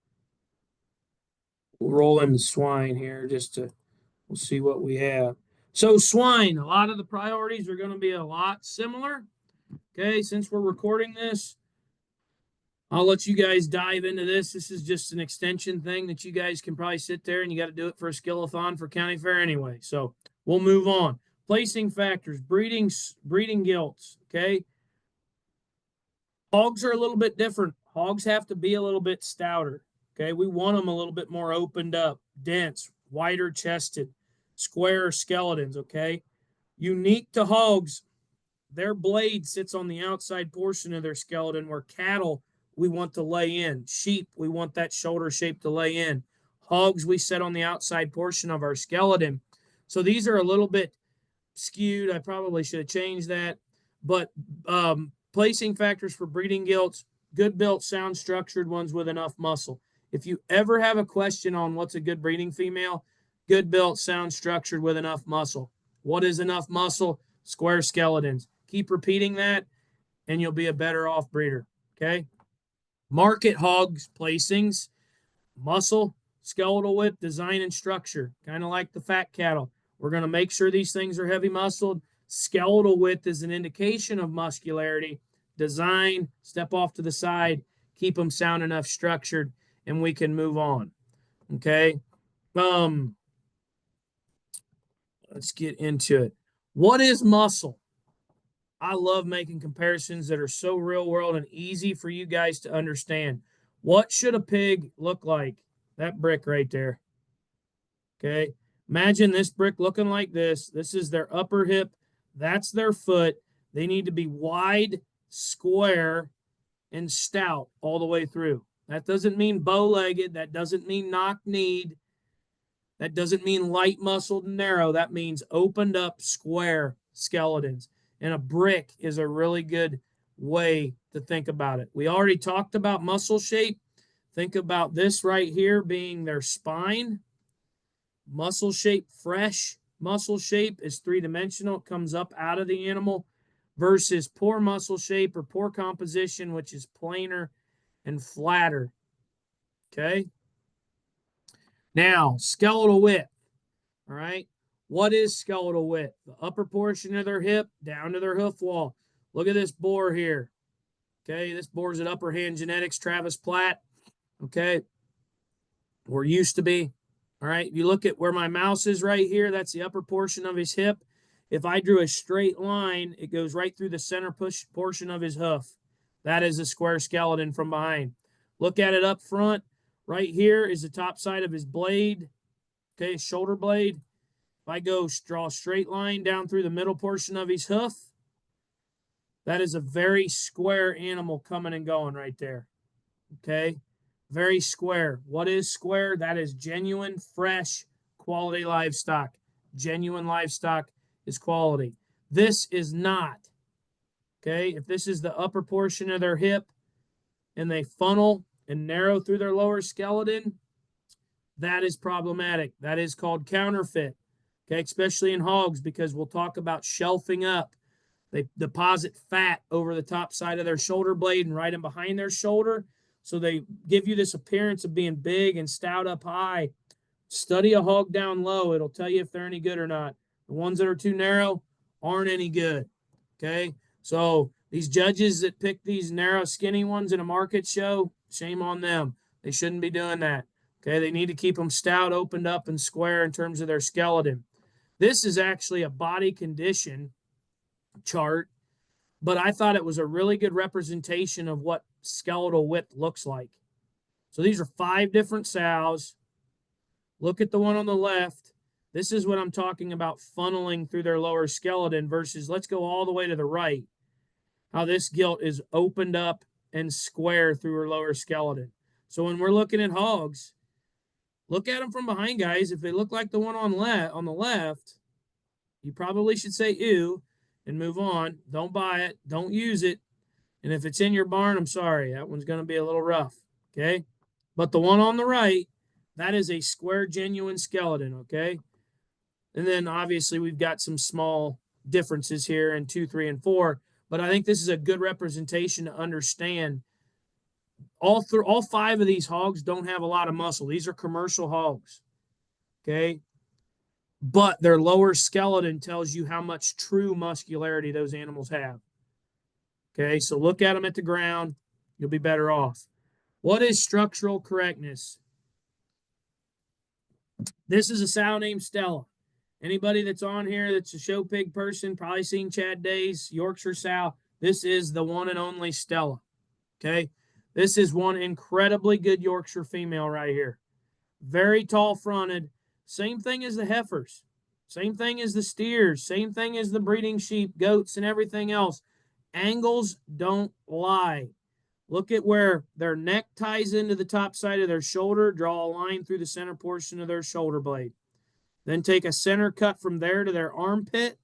[SPEAKER 1] We'll roll into swine here we'll see what we have. So swine, a lot of the priorities are going to be a lot similar. Okay, since we're recording this, I'll let you guys dive into this. This is just an extension thing that you guys can probably sit there and you got to do it for a skillathon for county fair anyway. So we'll move on. Placing factors, breeding gilts. Okay. Hogs are a little bit different. Hogs have to be a little bit stouter. Okay. We want them a little bit more opened up, dense, wider chested, square skeletons. Okay. Unique to hogs, their blade sits on the outside portion of their skeleton, where cattle, we want to lay in. Sheep, we want that shoulder shape to lay in. Hogs, we set on the outside portion of our skeleton. So these are a little bit skewed. I probably should have changed that. But placing factors for breeding gilts, good built, sound structured ones with enough muscle. If you ever have a question on what's a good breeding female, good built, sound structured with enough muscle. What is enough muscle? Square skeletons. Keep repeating that, and you'll be a better off breeder. Okay. Market hogs placings, muscle, skeletal width, design, and structure. Kind of like the fat cattle. We're going to make sure these things are heavy muscled. Skeletal width is an indication of muscularity. Design, step off to the side, keep them sound enough structured, and we can move on. Okay. Let's get into it. What is muscle? I love making comparisons that are so real world and easy for you guys to understand. What should a pig look like? That brick right there. Okay. Imagine this brick looking like this. This is their upper hip. That's their foot. They need to be wide, square, and stout all the way through. That doesn't mean bow-legged. That doesn't mean knock-kneed. That doesn't mean light muscled and narrow. That means opened up, square skeletons. And a brick is a really good way to think about it. We already talked about muscle shape. Think about this right here being their spine. Muscle shape, fresh muscle shape is three-dimensional. It comes up out of the animal versus poor muscle shape or poor composition, which is plainer and flatter. Okay. Now, skeletal width. All right. What is skeletal width? The upper portion of their hip down to their hoof wall. Look at this boar here. Okay. This boar's at Upper Hand Genetics, Travis Platt. Okay. Or used to be. All right. If you look at where my mouse is right here, that's the upper portion of his hip. If I drew a straight line, it goes right through the center portion of his hoof. That is a square skeleton from behind. Look at it up front. Right here is the top side of his blade. Okay, shoulder blade. If I draw a straight line down through the middle portion of his hoof, that is a very square animal coming and going right there. Okay, very square. What is square? That is genuine, fresh, quality livestock. Genuine livestock is quality. This is not. Okay, if this is the upper portion of their hip and they funnel and narrow through their lower skeleton, that is problematic. That is called counterfeit. Okay, especially in hogs, because we'll talk about shelving up. They deposit fat over the top side of their shoulder blade and right in behind their shoulder. So they give you this appearance of being big and stout up high. Study a hog down low. It'll tell you if they're any good or not. The ones that are too narrow aren't any good. Okay, so these judges that pick these narrow, skinny ones in a market show, shame on them. They shouldn't be doing that. Okay, they need to keep them stout, opened up, and square in terms of their skeleton. This is actually a body condition chart, but I thought it was a really good representation of what skeletal width looks like. So these are 5 different sows. Look at the one on the left. This is what I'm talking about, funneling through their lower skeleton versus, let's go all the way to the right, how this gilt is opened up and square through her lower skeleton. So when we're looking at hogs, look at them from behind, guys. If they look like the one on the left, you probably should say ew and move on. Don't buy it. Don't use it. And if it's in your barn, I'm sorry. That one's going to be a little rough. Okay. But the one on the right, that is a square, genuine skeleton. Okay. And then obviously we've got some small differences here in 2, 3, and 4. But I think this is a good representation to understand. All 5 of these hogs don't have a lot of muscle. These are commercial hogs. Okay. But their lower skeleton tells you how much true muscularity those animals have. Okay, so look at them at the ground. You'll be better off. What is structural correctness? This is a sow named Stella. Anybody that's on here that's a show pig person, probably seen Chad Day's Yorkshire sow. This is the one and only Stella. Okay, this is one incredibly good Yorkshire female right here. Very tall fronted. Same thing as the heifers. Same thing as the steers. Same thing as the breeding sheep, goats, and everything else. Angles don't lie. Look at where their neck ties into the top side of their shoulder. Draw a line through the center portion of their shoulder blade. Then take a center cut from there to their armpit,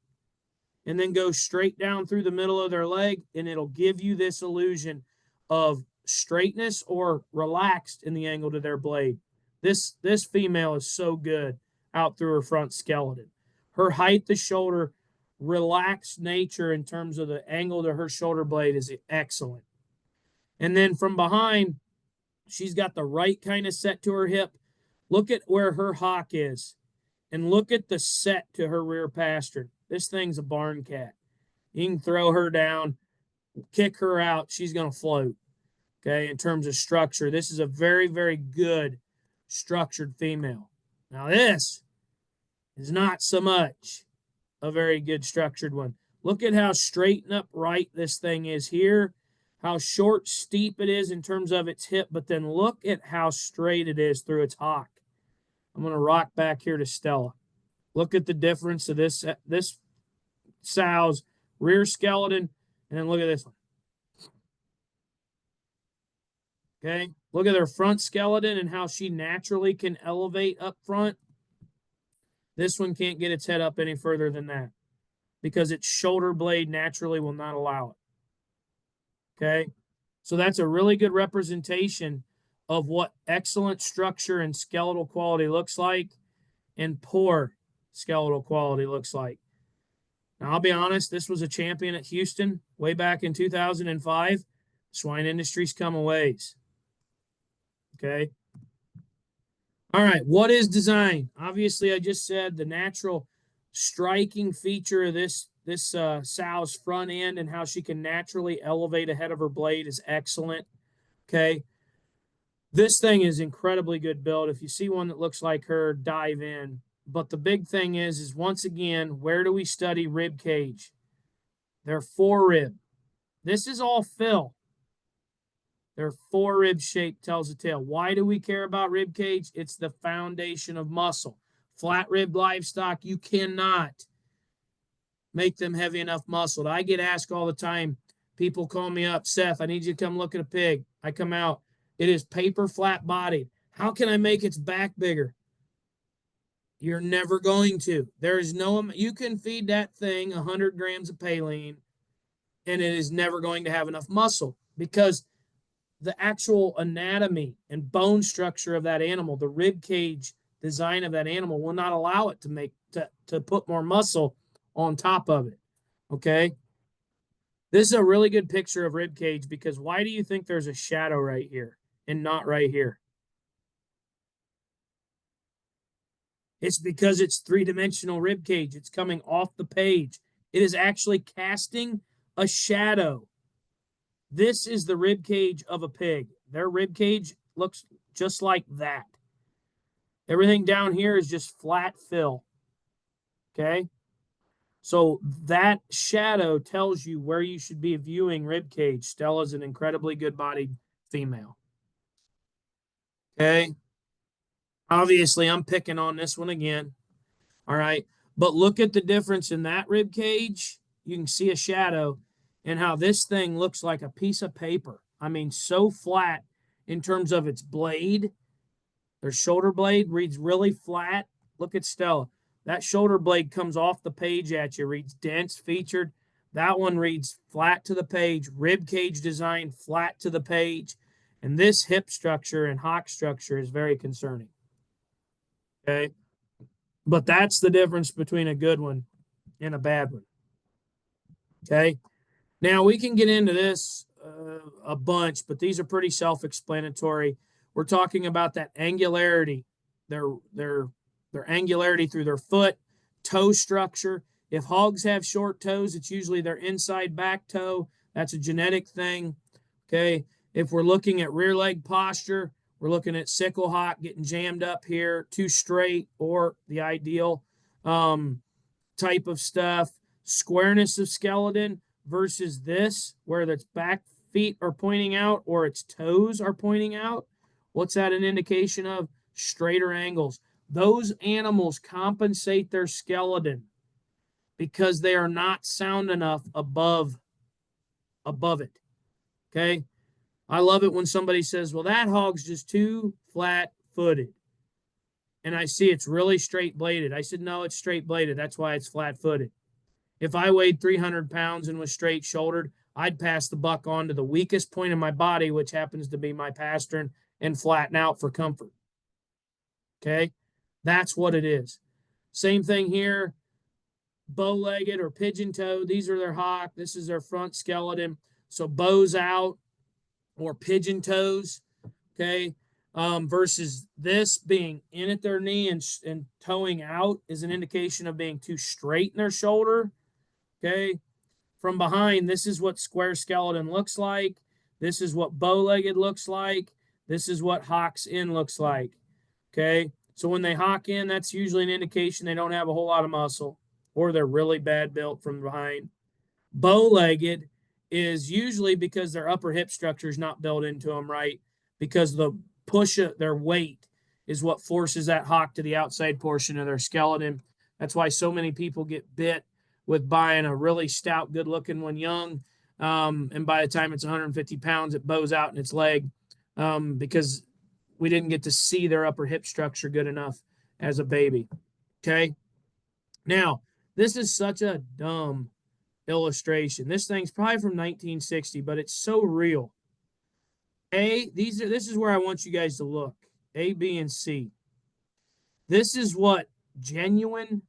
[SPEAKER 1] and then go straight down through the middle of their leg, and it'll give you this illusion of straightness or relaxed in the angle to their blade. This female is so good out through her front skeleton. Her height to shoulder, relaxed nature in terms of the angle to her shoulder blade is excellent. And then from behind, she's got the right kind of set to her hip. Look at where her hock is, and look at the set to her rear pastern. This thing's a barn cat. You can throw her down, kick her out. She's going to float. Okay, in terms of structure, this is a very, very good structured female. Now, this is not so much a very good structured one. Look at how straight and upright this thing is here, how short, steep it is in terms of its hip, but then look at how straight it is through its hock. I'm going to rock back here to Stella. Look at the difference of this sow's rear skeleton, and then look at this one. Okay, look at their front skeleton and how she naturally can elevate up front. This one can't get its head up any further than that because its shoulder blade naturally will not allow it. Okay, so that's a really good representation of what excellent structure and skeletal quality looks like and poor skeletal quality looks like. Now, I'll be honest, this was a champion at Houston way back in 2005. Swine industry's come a ways. Okay. All right. What is design? Obviously, I just said the natural striking feature of this sow's front end and how she can naturally elevate ahead of her blade is excellent. Okay. This thing is incredibly good build. If you see one that looks like her, dive in. But the big thing is once again, where do we study rib cage? They're 4-rib. This is all fill. Their 4-rib shape tells a tale. Why do we care about rib cage? It's the foundation of muscle. Flat rib livestock, you cannot make them heavy enough muscled. I get asked all the time. People call me up, Seth, I need you to come look at a pig. I come out. It is paper flat bodied. How can I make its back bigger? You're never going to. There is no, you can feed that thing 100 grams of Paline and it is never going to have enough muscle because the actual anatomy and bone structure of that animal, the rib cage design of that animal will not allow it to put more muscle on top of it. Okay. This is a really good picture of rib cage because why do you think there's a shadow right here and not right here? It's because it's 3-dimensional rib cage. It's coming off the page. It is actually casting a shadow. This is the rib cage of a pig. Their rib cage looks just like that. Everything down here is just flat fill. Okay? So that shadow tells you where you should be viewing rib cage. Stella's an incredibly good bodied female. Okay. Obviously, I'm picking on this one again. All right. But look at the difference in that rib cage. You can see a shadow and how this thing looks like a piece of paper. I mean, so flat in terms of its blade. Their shoulder blade reads really flat. Look at Stella. That shoulder blade comes off the page at you, reads dense, featured. That one reads flat to the page, rib cage design flat to the page. And this hip structure and hock structure is very concerning. Okay. But that's the difference between a good one and a bad one. Okay. Now we can get into this a bunch, but these are pretty self-explanatory. We're talking about that angularity, their their angularity through their foot, toe structure. If hogs have short toes, it's usually their inside back toe. That's a genetic thing. Okay. If we're looking at rear leg posture, we're looking at sickle hock getting jammed up here, too straight, or the ideal type of stuff. Squareness of skeleton versus this, where its back feet are pointing out or its toes are pointing out. What's that an indication of? Straighter angles. Those animals compensate their skeleton because they are not sound enough above it. Okay. I love it when somebody says, well, that hog's just too flat footed. And I see it's really straight bladed. I said, no, it's straight bladed. That's why it's flat footed. If I weighed 300 pounds and was straight shouldered, I'd pass the buck on to the weakest point of my body, which happens to be my pastern, and flatten out for comfort. Okay. That's what it is. Same thing here. Bow-legged or pigeon-toed. These are their hock. This is their front skeleton. So bows out or pigeon toes. Okay. Versus this being in at their knee and toeing out is an indication of being too straight in their shoulder. Okay. From behind, this is what square skeleton looks like. This is what bow-legged looks like. This is what hocks in looks like. Okay. So when they hock in, that's usually an indication they don't have a whole lot of muscle or they're really bad built from behind. Bow-legged is usually because their upper hip structure is not built into them right, because the push of their weight is what forces that hock to the outside portion of their skeleton. That's why so many people get bit with buying a really stout, good-looking one young, and by the time it's 150 pounds, it bows out in its leg because we didn't get to see their upper hip structure good enough as a baby. Okay. Now, this is such a dumb illustration. This thing's probably from 1960, but it's so real. This is where I want you guys to look. A, B, and C. This is what genuine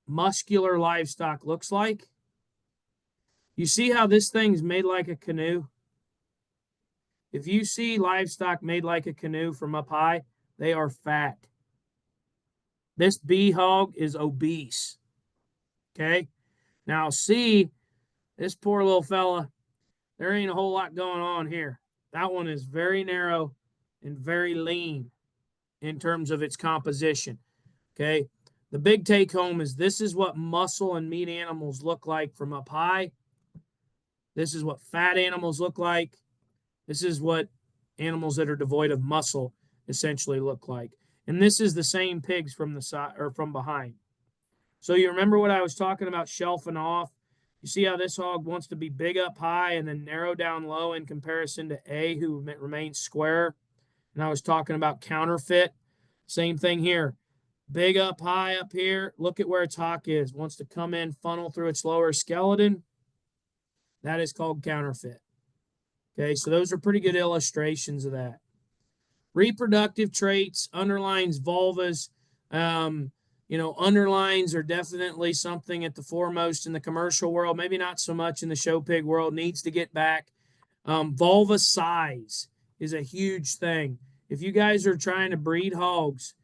[SPEAKER 1] muscular livestock looks like. You see how this thing's made like a canoe? If you see livestock made like a canoe from up high, they are fat. This B hog is obese. Okay. Now, C, this poor little fella, there ain't a whole lot going on here. That one is very narrow and very lean in terms of its composition. Okay. The big take home is this is what muscle and meat animals look like from up high. This is what fat animals look like. This is what animals that are devoid of muscle essentially look like. And this is the same pigs from the side or from behind. So you remember what I was talking about shelving off? You see how this hog wants to be big up high and then narrow down low in comparison to A, who remains square. And I was talking about counterfeit. Same thing here. Big up high up here. Look at where its hock is. Wants to come in, funnel through its lower skeleton. That is called counterfeit. Okay, so those are pretty good illustrations of that. Reproductive traits, underlines, vulvas. Underlines are definitely something at the foremost in the commercial world, maybe not so much in the show pig world, needs to get back. Vulva size is a huge thing. If you guys are trying to breed hogs,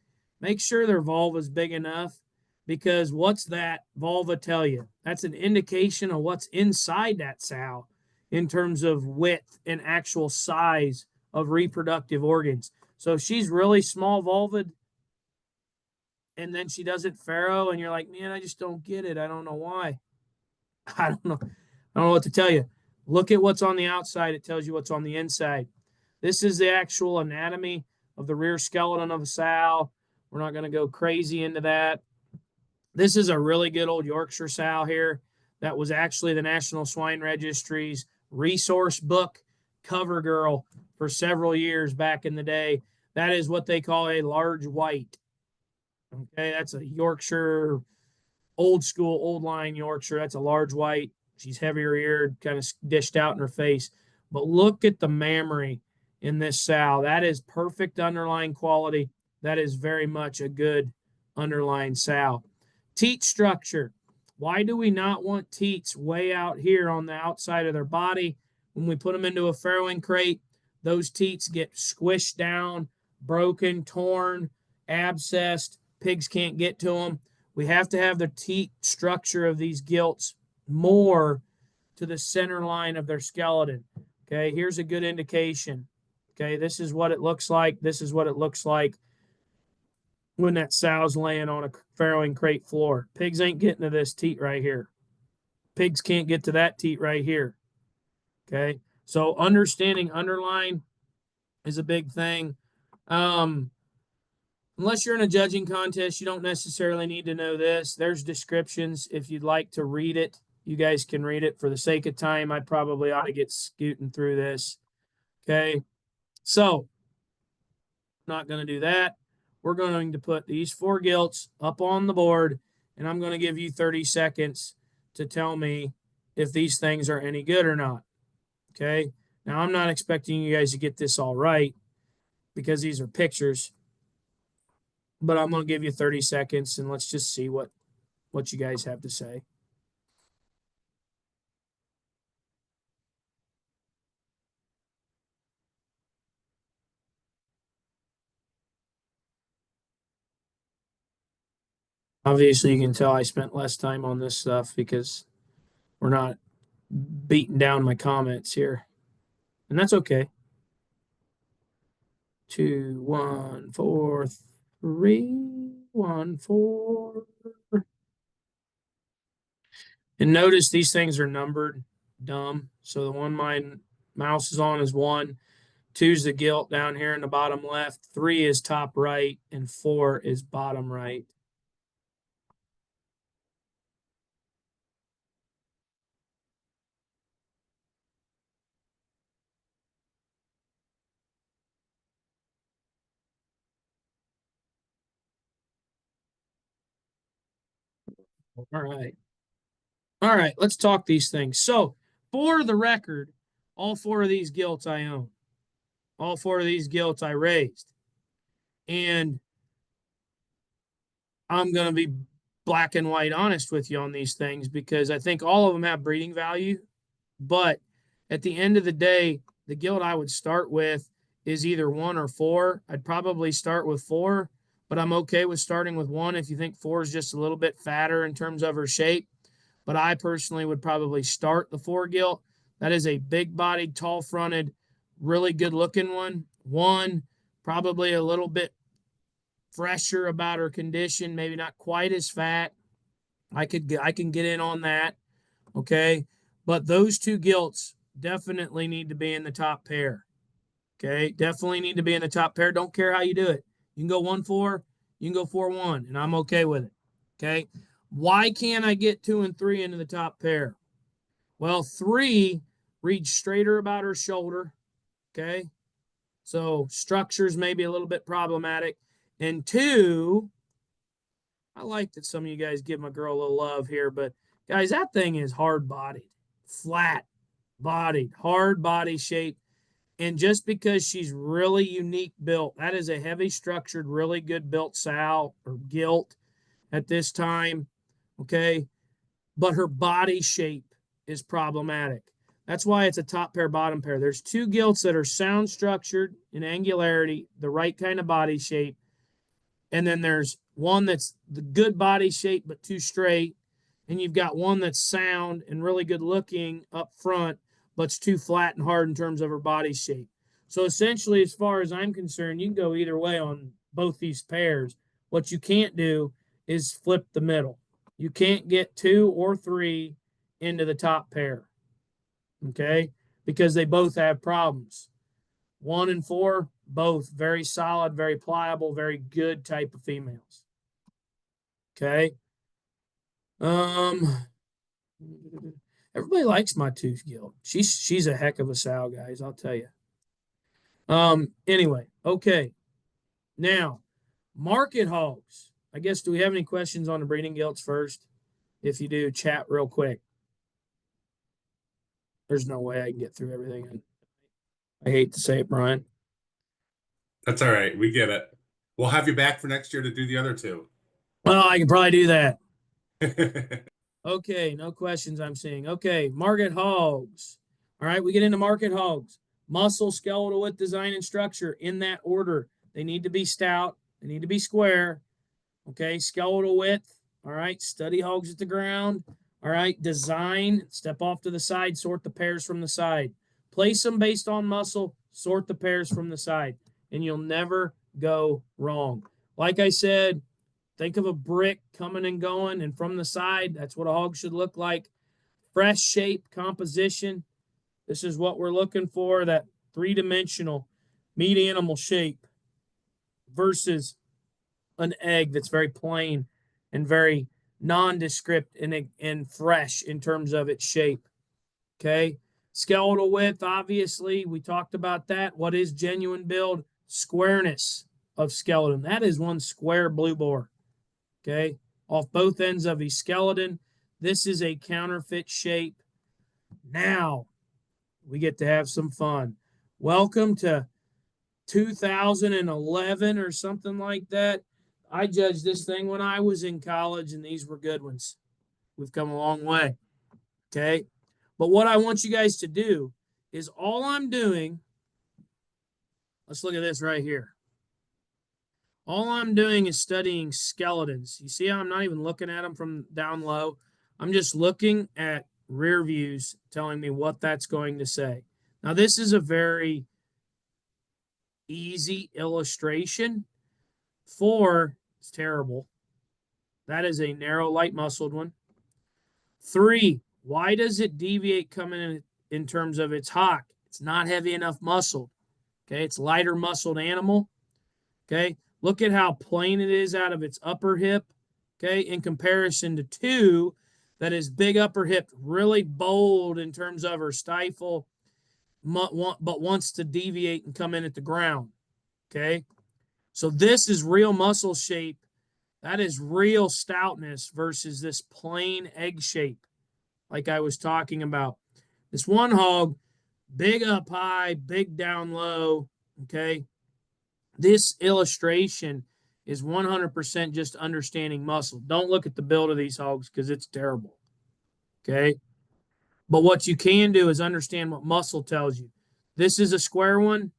[SPEAKER 1] make sure their vulva is big enough, because what's that vulva tell you? That's an indication of what's inside that sow in terms of width and actual size of reproductive organs. So if she's really small vulvaed, and then she doesn't farrow, and you're like, man, I just don't get it. I don't know why. I don't know. I don't know what to tell you. Look at what's on the outside. It tells you what's on the inside. This is the actual anatomy of the rear skeleton of a sow. We're not going to go crazy into that. This is a really good old Yorkshire sow here. That was actually the National Swine Registry's resource book cover girl for several years back in the day. That is what they call a large white. Okay, that's a Yorkshire, old school, old line Yorkshire. That's a large white. She's heavier eared, kind of dished out in her face. But look at the mammary in this sow. That is perfect underlying quality. That is very much a good underlying sow. Teat structure. Why do we not want teats way out here on the outside of their body? When we put them into a farrowing crate, those teats get squished down, broken, torn, abscessed. Pigs can't get to them. We have to have the teat structure of these gilts more to the center line of their skeleton. Okay, here's a good indication. Okay, this is what it looks like. This is what it looks like when that sow's laying on a farrowing crate floor. Pigs ain't getting to this teat right here. Pigs can't get to that teat right here. Okay, so understanding underline is a big thing. Unless you're in a judging contest, you don't necessarily need to know this. There's descriptions. If you'd like to read it, you guys can read it. For the sake of time, I probably ought to get scooting through this. Okay, so not going to do that. We're going to put these 4 gilts up on the board, and I'm going to give you 30 seconds to tell me if these things are any good or not. Okay, now I'm not expecting you guys to get this all right because these are pictures, but I'm going to give you 30 seconds and let's just see what you guys have to say. Obviously, you can tell I spent less time on this stuff because we're not beating down my comments here. And that's okay. 2, 1, 4, 3, 1, 4. And notice these things are numbered. Dumb. So the one my mouse is on is 1. 2 is the gilt down here in the bottom left. 3 is top right. And 4 is bottom right. All right. All right. Let's talk these things. So, for the record, all 4 of these gilts I own. All 4 of these gilts I raised. And I'm going to be black and white honest with you on these things because I think all of them have breeding value. But at the end of the day, the gilt I would start with is either 1 or 4. I'd probably start with 4, but I'm okay with starting with 1 if you think 4 is just a little bit fatter in terms of her shape. But I personally would probably start the 4 gilt. That is a big bodied, tall fronted, really good looking one. 1, probably a little bit fresher about her condition, maybe not quite as fat. I can get in on that. Okay. But those 2 gilts definitely need to be in the top pair. Okay. Definitely need to be in the top pair. Don't care how you do it. You can go 1-4, you can go 4-1, and I'm okay with it. Okay. Why can't I get 2 and 3 into the top pair? Well, 3 reads straighter about her shoulder. Okay. So structure's maybe a little bit problematic. And 2, I like that some of you guys give my girl a little love here, but guys, that thing is hard bodied, flat bodied, hard body shape. And just because she's really unique built, that is a heavy structured, really good built sow or gilt at this time. Okay. But her body shape is problematic. That's why it's a top pair, bottom pair. There's 2 gilts that are sound structured in angularity, the right kind of body shape. And then there's one that's the good body shape, but too straight. And you've got one that's sound and really good looking up front, but it's too flat and hard in terms of her body shape. So essentially, as far as I'm concerned, you can go either way on both these pairs. What you can't do is flip the middle. You can't get 2 or 3 into the top pair. Okay, because they both have problems. 1 and 4, both very solid, very pliable, very good type of females. Okay. Um, everybody likes my tooth gilt. She's a heck of a sow, guys. I'll tell you. Anyway, okay. Now, market hogs. I guess, do we have any questions on the breeding gilts first? If you do, chat real quick. There's no way I can get through everything. I hate to say it, Brian.
[SPEAKER 2] That's all right. We get it. We'll have you back for next year to do the other two.
[SPEAKER 1] Well, I can probably do that. Okay, no questions I'm seeing. Okay, market hogs. All right, we get into market hogs. Muscle, skeletal width, design, and structure in that order. They need to be stout. They need to be square. Okay, skeletal width. All right, study hogs at the ground. All right, design. Step off to the side, sort the pairs from the side. Place them based on muscle, sort the pairs from the side, and you'll never go wrong. Like I said, think of a brick coming and going, and from the side, that's what a hog should look like. Fresh shape, composition. This is what we're looking for, that three-dimensional meat animal shape versus an egg that's very plain and very nondescript and fresh in terms of its shape. Okay. Skeletal width, obviously, we talked about that. What is genuine build? Squareness of skeleton. That is one square blue boar. Okay. Off both ends of his skeleton. This is a counterfeit shape. Now we get to have some fun. Welcome to 2011 or something like that. I judged this thing when I was in college, and these were good ones. We've come a long way. Okay. But what I want you guys to do is all I'm doing, let's look at this right here. All I'm doing is studying skeletons. You see how I'm not even looking at them from down low? I'm just looking at rear views telling me what that's going to say. Now, this is a very easy illustration for, it's terrible. That is a narrow, light muscled one. 3, why does it deviate coming in terms of its hock? It's not heavy enough muscled. Okay, it's lighter muscled animal. Okay, look at how plain it is out of its upper hip. Okay, in comparison to 2, that is big upper hip, really bold in terms of her stifle, but wants to deviate and come in at the ground. Okay, so this is real muscle shape. That is real stoutness versus this plain egg shape, like I was talking about. This one hog, big up high, big down low. Okay. This illustration is 100% just understanding muscle. Don't look at the build of these hogs because it's terrible. Okay. But what you can do is understand what muscle tells you. This is a square one.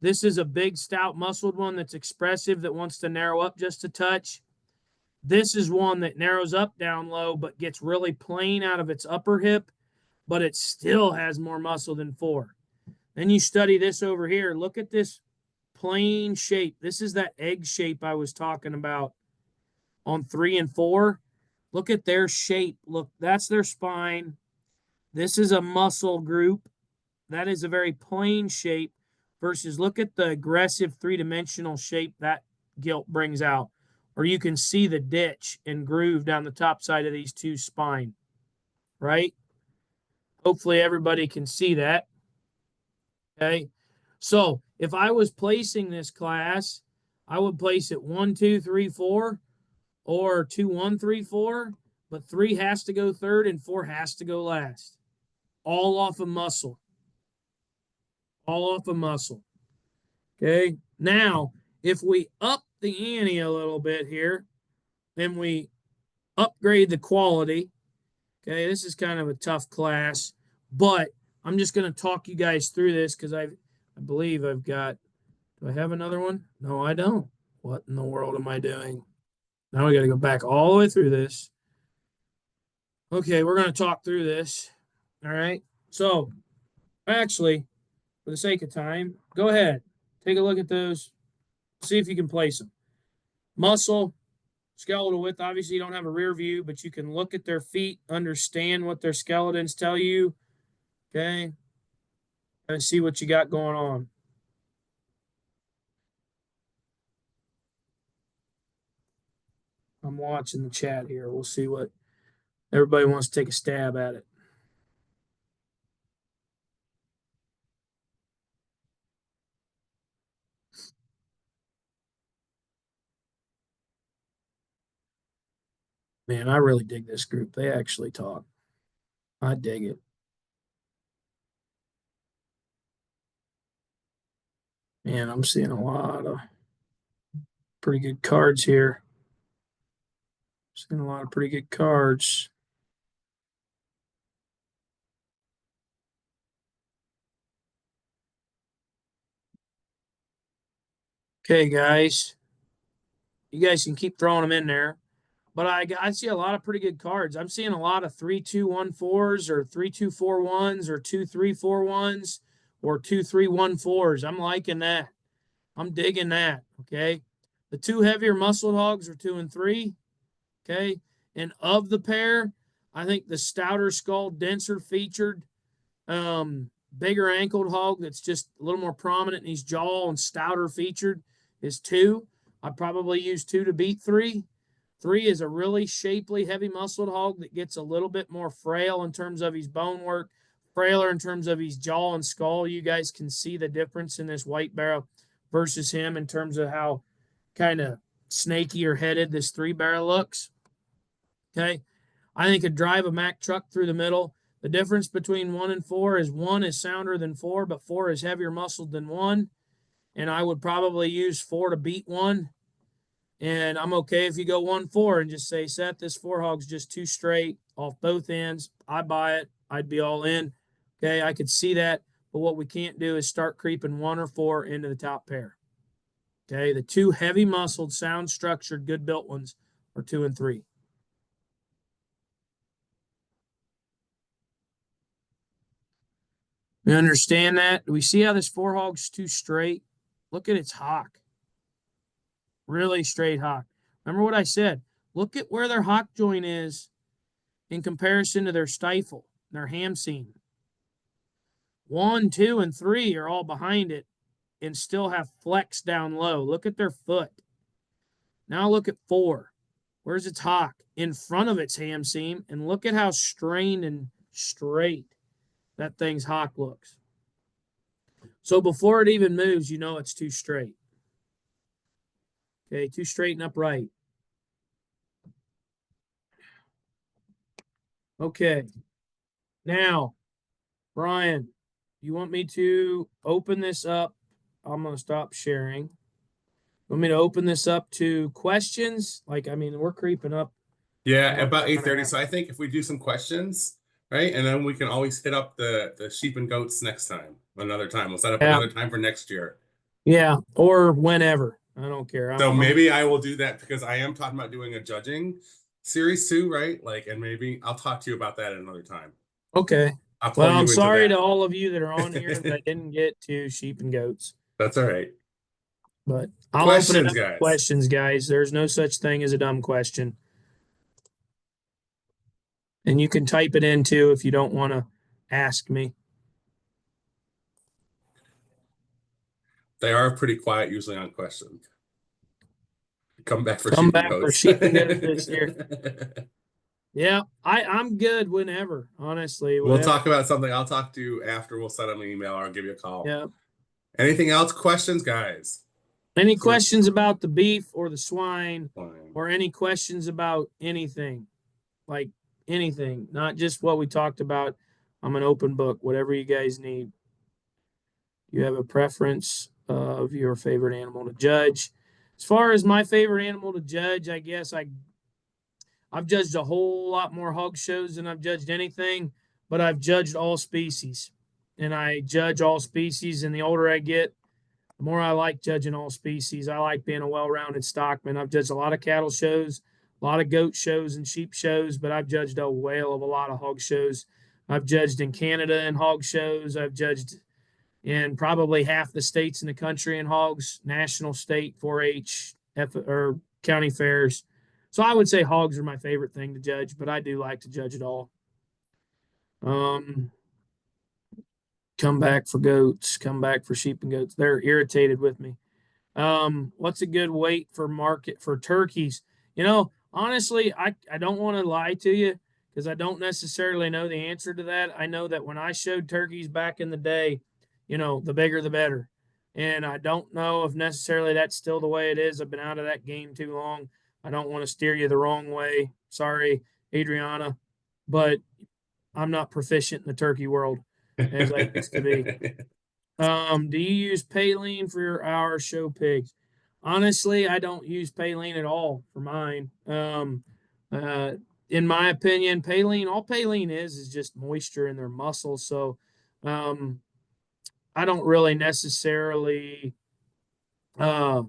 [SPEAKER 1] This is a big, stout, muscled one that's expressive, that wants to narrow up just a touch. This is one that narrows up down low, but gets really plain out of its upper hip, but it still has more muscle than 4. Then you study this over here. Look at this plain shape. This is that egg shape I was talking about on 3 and 4. Look at their shape. Look, that's their spine. This is a muscle group. That is a very plain shape versus look at the aggressive three-dimensional shape that gilt brings out. Or you can see the ditch and groove down the top side of these two spine, right? Hopefully everybody can see that. Okay. So if I was placing this class, I would place it 1, 2, 3, 4, or 2, 1, 3, 4, but 3 has to go third and 4 has to go last. All off of muscle. All off of muscle. Okay. Now, if we up the ante a little bit here, then we upgrade the quality. Okay, this is kind of a tough class, but I'm just going to talk you guys through this because I believe I've got, do I have another one? No, I don't. What in the world am I doing? Now we got to go back all the way through this. Okay, we're going to talk through this. All right. So, actually, for the sake of time, go ahead. Take a look at those. See if you can place them. Muscle, skeletal width. Obviously, you don't have a rear view, but you can look at their feet, understand what their skeletons tell you. Okay. And see what you got going on. I'm watching the chat here. We'll see what everybody wants to take a stab at it. Man, I really dig this group. They actually talk. I dig it. Man, I'm seeing a lot of pretty good cards here. Seeing a lot of pretty good cards. Okay, guys. You guys can keep throwing them in there. But I see a lot of pretty good cards. I'm seeing a lot of 3-2-1-4s or 3-2-4-1s or 2-3-4-1s or 2-3-1-4s. I'm liking that. I'm digging that. Okay. The two heavier muscle hogs are 2 and 3. Okay. And of the pair, I think the stouter skull, denser featured, bigger ankled hog that's just a little more prominent in his jaw and stouter featured is 2. I'd probably use 2 to beat 3. 3 is a really shapely, heavy muscled hog that gets a little bit more frail in terms of his bone work, frailer in terms of his jaw and skull. You guys can see the difference in this white barrel versus him in terms of how kind of snaky or headed this 3 barrel looks. Okay. I think could drive a Mack truck through the middle. The difference between 1 and 4 is 1 is sounder than 4, but 4 is heavier muscled than 1. And I would probably use 4 to beat 1. And I'm okay if you go 1-4 and just say, Seth, this 4 hog's just too straight off both ends. I buy it. I'd be all in. Okay. I could see that. But what we can't do is start creeping 1 or 4 into the top pair. Okay. The 2 heavy muscled, sound structured, good built ones are 2 and 3. We understand that. Do we see how this 4 hog's too straight? Look at its hock. Really straight hock. Remember what I said? Look at where their hock joint is in comparison to their stifle, their ham seam. 1, 2, and 3 are all behind it and still have flex down low. Look at their foot. Now look at 4. Where's its hock? In front of its ham seam. And look at how strained and straight that thing's hock looks. So before it even moves, you know it's too straight. Okay, too straight and upright. Okay. Now, Brian, you want me to open this up? I'm going to stop sharing. Want me to open this up to questions? Like, I mean, we're creeping up.
[SPEAKER 2] Yeah, about 8:30. So I think if we do some questions, right, and then we can always hit up the sheep and goats next time, another time. We'll set up another time for next year.
[SPEAKER 1] Yeah, or whenever. I don't care.
[SPEAKER 2] So maybe I will do that because I am talking about doing a judging series too, right? Like, and maybe I'll talk to you about that at another time.
[SPEAKER 1] Okay. Well, I'm sorry to all of you that are on here that I didn't get to sheep and goats.
[SPEAKER 2] That's all right.
[SPEAKER 1] But I'll open it up to questions, guys. There's no such thing as a dumb question. And you can type it in too if you don't want to ask me.
[SPEAKER 2] They are pretty quiet usually on questions. Come back for
[SPEAKER 1] sheep and goats this year. Yeah, I'm good whenever, honestly.
[SPEAKER 2] We'll talk about something. I'll talk to you after. We'll send them an email or I'll give you a call.
[SPEAKER 1] Yeah.
[SPEAKER 2] Anything else? Questions, guys?
[SPEAKER 1] Any questions about the beef or the swine or any questions about anything? Like anything, not just what we talked about. I'm an open book, whatever you guys need. You have a preference of your favorite animal to judge. As far as my favorite animal to judge, I guess I've judged a whole lot more hog shows than I've judged anything, but I've judged all species. And I judge all species, and the older I get, the more I like judging all species. I like being a well-rounded stockman. I've judged a lot of cattle shows, a lot of goat shows and sheep shows, but I've judged a whale of a lot of hog shows. I've judged in Canada in hog shows. I've judged in probably half the states in the country in hogs, national, state, 4-H, or county fairs. So I would say hogs are my favorite thing to judge, but I do like to judge it all. Um, come back for goats, come back for sheep and goats. They're irritated with me. What's a good weight for market for turkeys? Honestly, I don't want to lie to you because I don't necessarily know the answer to that. I know that when I showed turkeys back in the day, the bigger the better. And I don't know if necessarily that's still the way it is. I've been out of that game too long. I don't want to steer you the wrong way. Sorry, Adriana, but I'm not proficient in the turkey world as I used to be. Do you use Paline for our show pigs? Honestly, I don't use Paline at all for mine. Uh, in my opinion, all Paline is just moisture in their muscles. So, um, I don't really necessarily uh,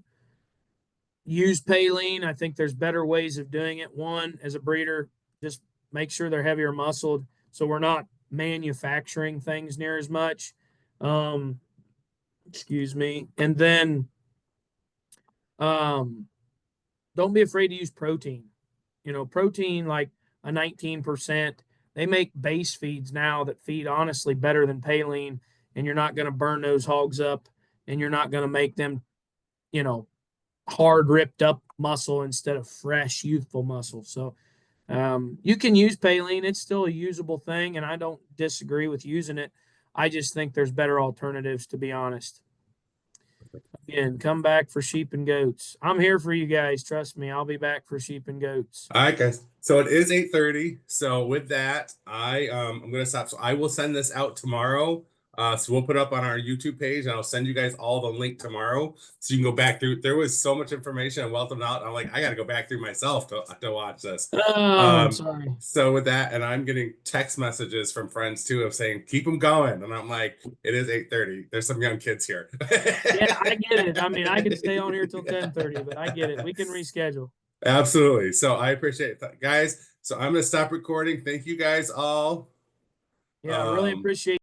[SPEAKER 1] use Paline. I think there's better ways of doing it. One, as a breeder, just make sure they're heavier muscled, so we're not manufacturing things near as much. Um, excuse me, and then Um, don't be afraid to use protein. Protein like a 19%. They make base feeds now that feed honestly better than Paline, and you're not going to burn those hogs up, and you're not going to make them, you know, hard ripped up muscle instead of fresh youthful muscle. So you can use Paline; it's still a usable thing, and I don't disagree with using it. I just think there's better alternatives, to be honest. Again, come back for sheep and goats. I'm here for you guys. Trust me, I'll be back for sheep and goats.
[SPEAKER 2] All right, guys. So it is 8:30. So with that, I'm gonna stop. So I will send this out tomorrow. So we'll put up on our YouTube page, and I'll send you guys all the link tomorrow, so you can go back through. There was so much information and wealth of knowledge. I'm like, I got to go back through myself to watch this.
[SPEAKER 1] Oh, I'm sorry.
[SPEAKER 2] So with that, and I'm getting text messages from friends too of saying, keep them going, and I'm like, it is 8:30. There's some young kids here.
[SPEAKER 1] Yeah, I get it. I mean, I could stay on here till 10:30, but I get it. We can reschedule.
[SPEAKER 2] Absolutely. So I appreciate that, guys. So I'm going to stop recording. Thank you guys all.
[SPEAKER 1] Yeah, I really
[SPEAKER 2] Um,
[SPEAKER 1] appreciate